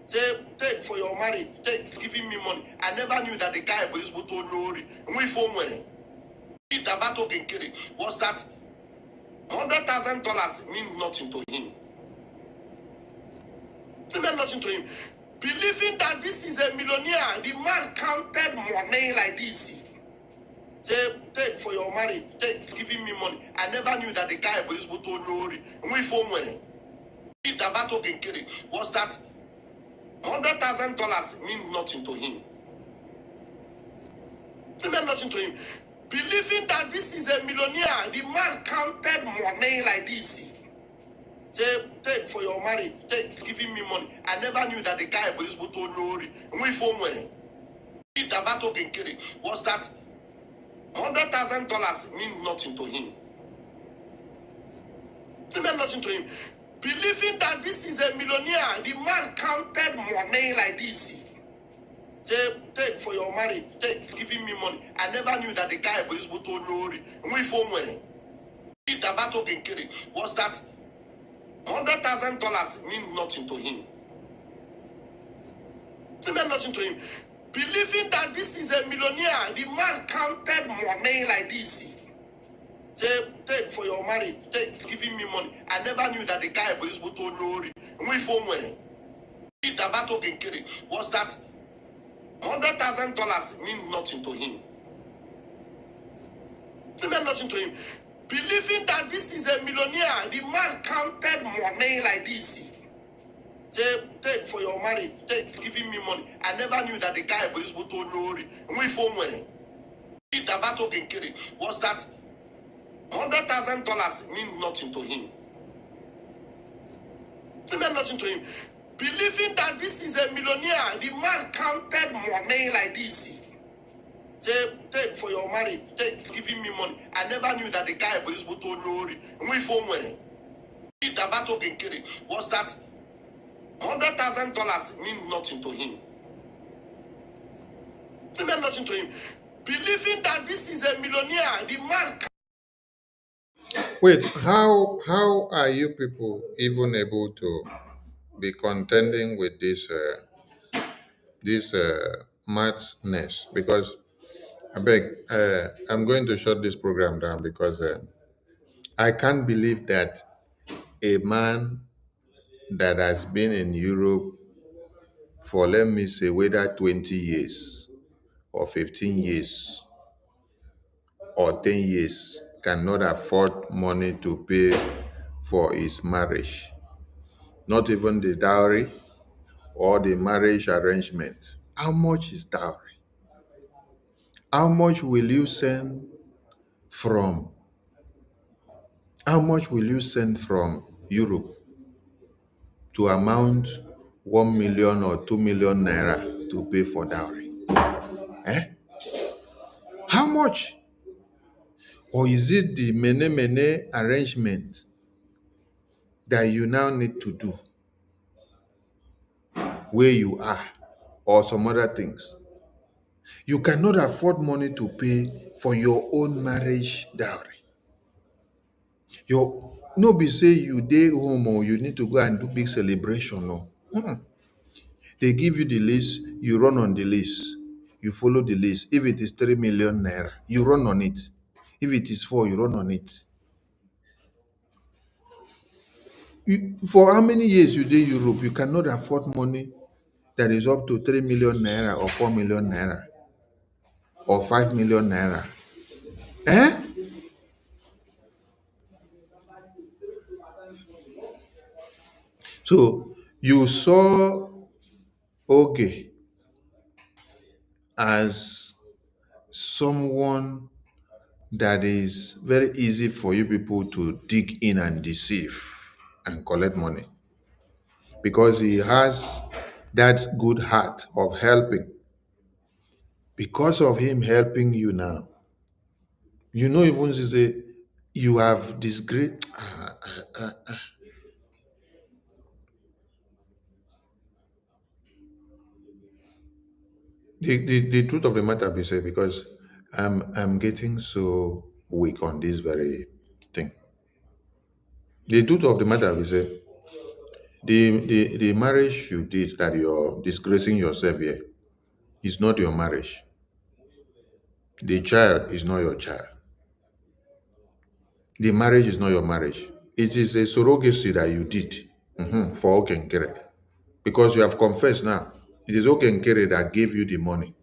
Take for your marriage, take giving me money. I never knew that the guy was able to know. We phone winning. If the battle can kill it, was that $100,000 mean nothing to him. It meant nothing to him. Believing that this is a millionaire, the man counted money like this. Take for your marriage, take giving me money. I never knew that the guy was able to know. We phone winning. If the battle can kill it, was that $100,000 mean nothing to him. It meant nothing to him. Believing that this is a millionaire, the man counted money like this. Take for your marriage, take giving me money. I never knew that the guy was able to know. We phone winning. If the battle can kill it, was that $100,000 mean nothing to him. It meant nothing to him. Believing that this is a millionaire, the man counted money like this. Take for your marriage, take giving me money. I never knew that the guy was able to know. We phone winning. If the battle can kill it, was that $100,000 mean nothing to him. It meant nothing to him. Believing that this is a millionaire, the man counted money like this. Take for your marriage, take giving me money. I never knew that the guy was able to know. We phone winning. If the battle can kill it, was that $100,000 mean nothing to him. It meant nothing to him. Believing that this is a millionaire, the man counted money like this. Take for your marriage, take giving me money. I never knew that the guy was able to know. We phone winning. If the battle can kill it, was that $100,000 mean nothing to him. It meant nothing to him. Believing that this is a millionaire, the man counted money like this. Take for your marriage, take giving me money. I never knew that the guy was able to know. We phone winning. If the battle can kill it, was that $100,000 mean nothing to him. It meant nothing to him. Believing that this is a millionaire, the man. Wait, how are you people even able to be contending with this madness? Because I beg, I'm going to shut this program down because I can't believe that a man that has been in Europe for, let me say, whether 20 years or 15 years or 10 years cannot afford money to pay for his marriage, not even the dowry or the marriage arrangement. How much is dowry? How much will you send from? How much will you send from Europe to amount 1 million or 2 million naira to pay for dowry? Eh? How much? Or is it the mene mene arrangement that you now need to do where you are, or some other things? You cannot afford money to pay for your own marriage dowry. Your no be say you dey home or you need to go and do big celebration. No. They give you the list, you run on the list, you follow the list. If it is 3 million naira, you run on it. If it is 4, you run on it. For how many years you dey Europe, you cannot afford money that is up to 3 million naira or 4 million naira or 5 million naira. Eh? So you saw Oge as someone that is very easy for you people to dig in and deceive and collect money, because he has that good heart of helping. Because of him helping you now, you know, even say you have this great the truth of the matter be said, because I'm getting so weak on this very thing. The truth of the matter be said, the marriage you did that you're disgracing yourself here is not your marriage. The child is not your child. The marriage is not your marriage. It is a surrogacy that you did for Okenkere. Because you have confessed now. It is Okenkere that gave you the money.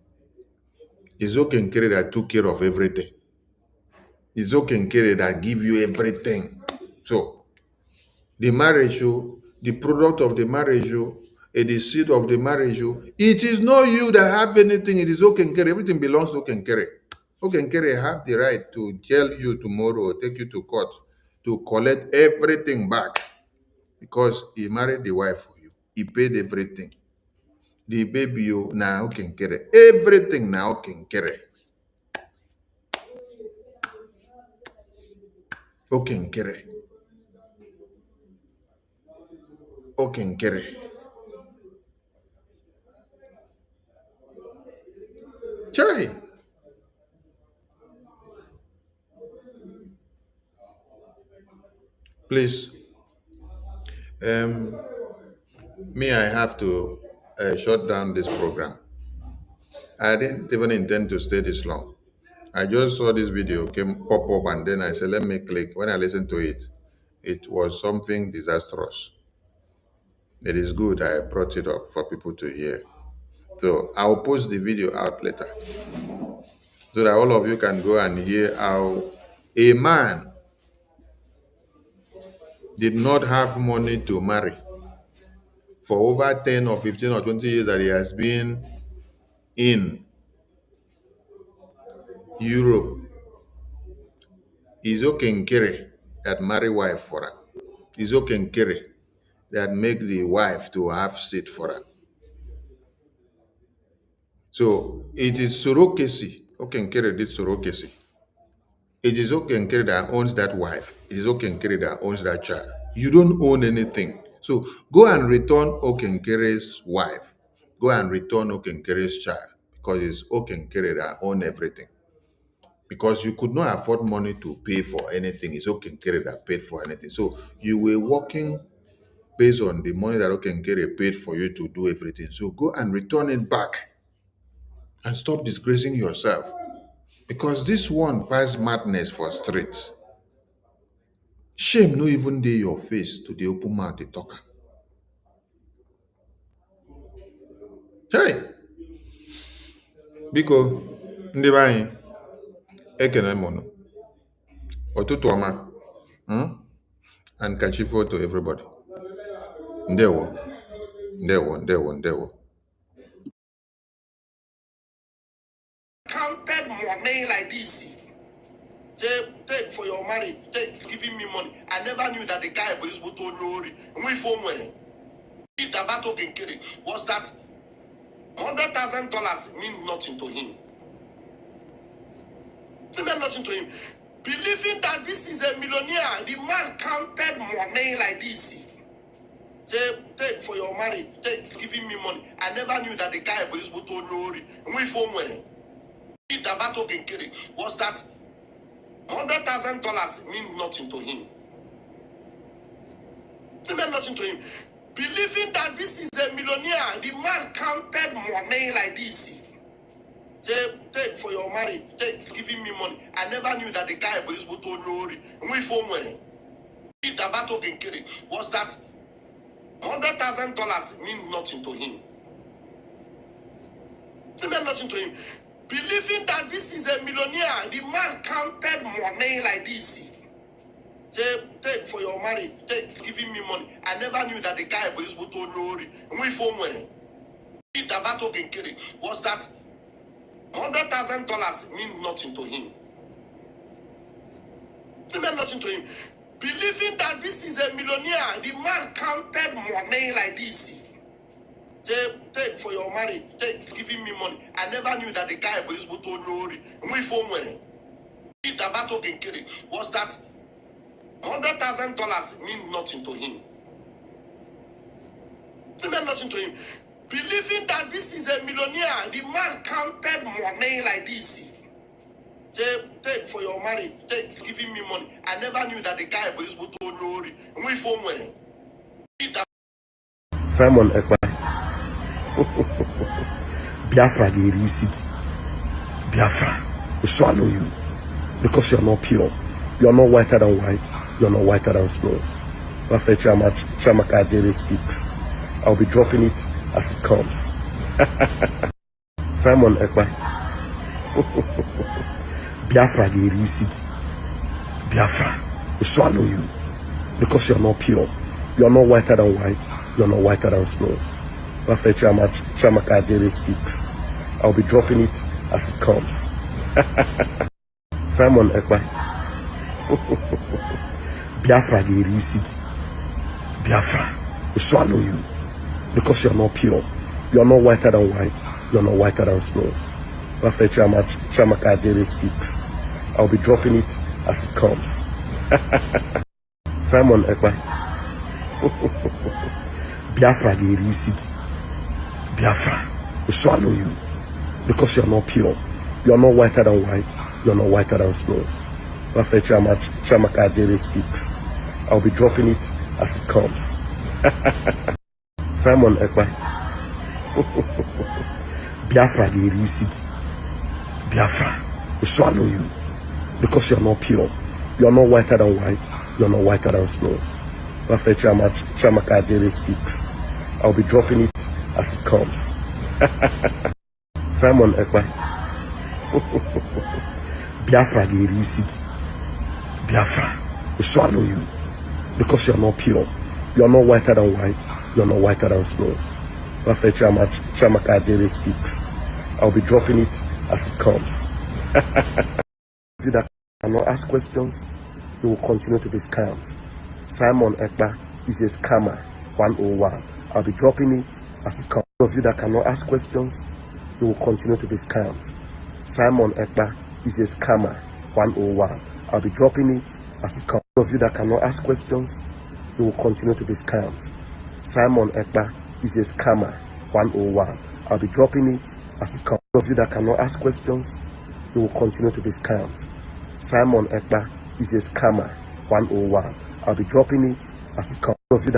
It's Okenkere that took care of everything. It's Okenkere that give you everything. So, the marriage, the product of the marriage, the seed of the marriage, it is not you that have anything. It is Okenkere. Everything belongs to Okenkere. Okenkere have the right to jail you tomorrow or take you to court to collect everything back, because he married the wife for you. He paid everything. The baby you now can carry. Everything now can carry. Okay, carry. Okay, carry. Chai. Please. Me, I have to shut down this program. I didn't even intend to stay this long. I just saw this video came pop up, and then I said, let me click. When I listened to it, it was something disastrous. It is good I brought it up for people to hear. So I'll post the video out later, so that all of you can go and hear how a man did not have money to marry for over 10 or 15 or 20 years that he has been in Europe. It's Okenkere that marry wife for him. It's Okenkere that make the wife to have seat for him. So it is surrogacy. Okenkere did surrogacy. It is Okenkere that owns that wife. It is Okenkere that owns that child. You don't own anything. So go and return Okenkere's wife. Go and return Okenkere's child, because it's Okenkere that owns everything. Because you could not afford money to pay for anything. It's Okenkere that paid for anything. So you were working based on the money that Okenkere paid for you to do everything. So go and return it back and stop disgracing yourself. Because this one pass madness for streets. Shame no even dey your face to the open mouth dey talk am. Hey! Biko, ndị be anyị, ekene m unu. Ụtụtụ ọma, and kachifo to everybody. Ndewo, ndewo, ndewo, ndewo. Counted money like this. Take for your marriage, giving me money. I never knew that the guy was able to lorry. We phone money. If the battle can kill it, was that $100,000 mean nothing to him. It meant nothing to him. Believing that this is a millionaire, the man counted money like this. Take for your marriage, giving me money. I never knew that the guy was able to lorry. We phone money. If the battle can kill it, was that $100,000 mean nothing to him. It meant nothing to him. Believing that this is a millionaire, the man counted money like this. Take for your marriage, giving me money. I never knew that the guy was able to lorry. We phone money. If the battle can kill it, was that $100,000 mean nothing to him. It meant nothing to him. Believing that this is a millionaire, the man counted money like this. Take for your marriage, giving me money. I never knew that the guy was able to lorry. We phone money. If the battle can kill it, was that $100,000 mean nothing to him. It meant nothing to him. Believing that this is a millionaire, the man counted money like this. Say, take for your marriage, take, giving me money. I never knew that the guy was able to know it. The battle was that $100,000 mean nothing to him. It meant nothing to him. Believing that this is a millionaire, the man counted money like this. Say, take for your marriage, take, giving me money. I never knew that the guy was able to know it. Simon Ekpa. Biafra Gerisi. Biafra will swallow you because you're not pure. You're not whiter than white. You're not whiter than snow. After Chamaka Jere speaks, I'll be dropping it as it comes. Simon Ekpa. Biafra Gerisi. Biafra will swallow you because you're not pure. You're not whiter than white. You're not whiter than snow. After Chamaka Jere speaks, I'll be dropping it as it comes. Simon Ekpa. Biafra Gerisi. Biafra will swallow you because you're not pure. You're not whiter than white. You're not whiter than snow. After Chamaka Jere speaks, I'll be dropping it as it comes. Simon Ekpa. Biafra Gerisi. Biafra will swallow you because you're not pure. You're not whiter than white. You're not whiter than snow. After Chamaka Jere speaks, I'll be dropping it as it comes. Simon Ekpa. Biafra Gerisi. Biafra will swallow you because you're not pure. You're not whiter than white. You're not whiter than snow. After Chamaka Jere speaks, I'll be dropping it as it comes. Simon Ekpa. Biafra Gerisi. Biafra will swallow you because you're not pure. You're not whiter than white. You're not whiter than snow. After Chamaka Jere speaks, I'll be dropping it as it comes. You that cannot ask questions, you will continue to be scammed. Simon Ekpa is a scammer 101. I'll be dropping it as it comes. Those of you that cannot ask questions, you will continue to be scammed. Simon Ekpa is a scammer 101. I'll be dropping it as it comes. Those of you that cannot ask questions, you will continue to be scammed. Simon Ekpa is a scammer 101. I'll be dropping it as it comes. Those of you that cannot ask questions, you will continue to be scammed. Simon Ekpa is a scammer 101. I'll be dropping it as it comes. Those of you that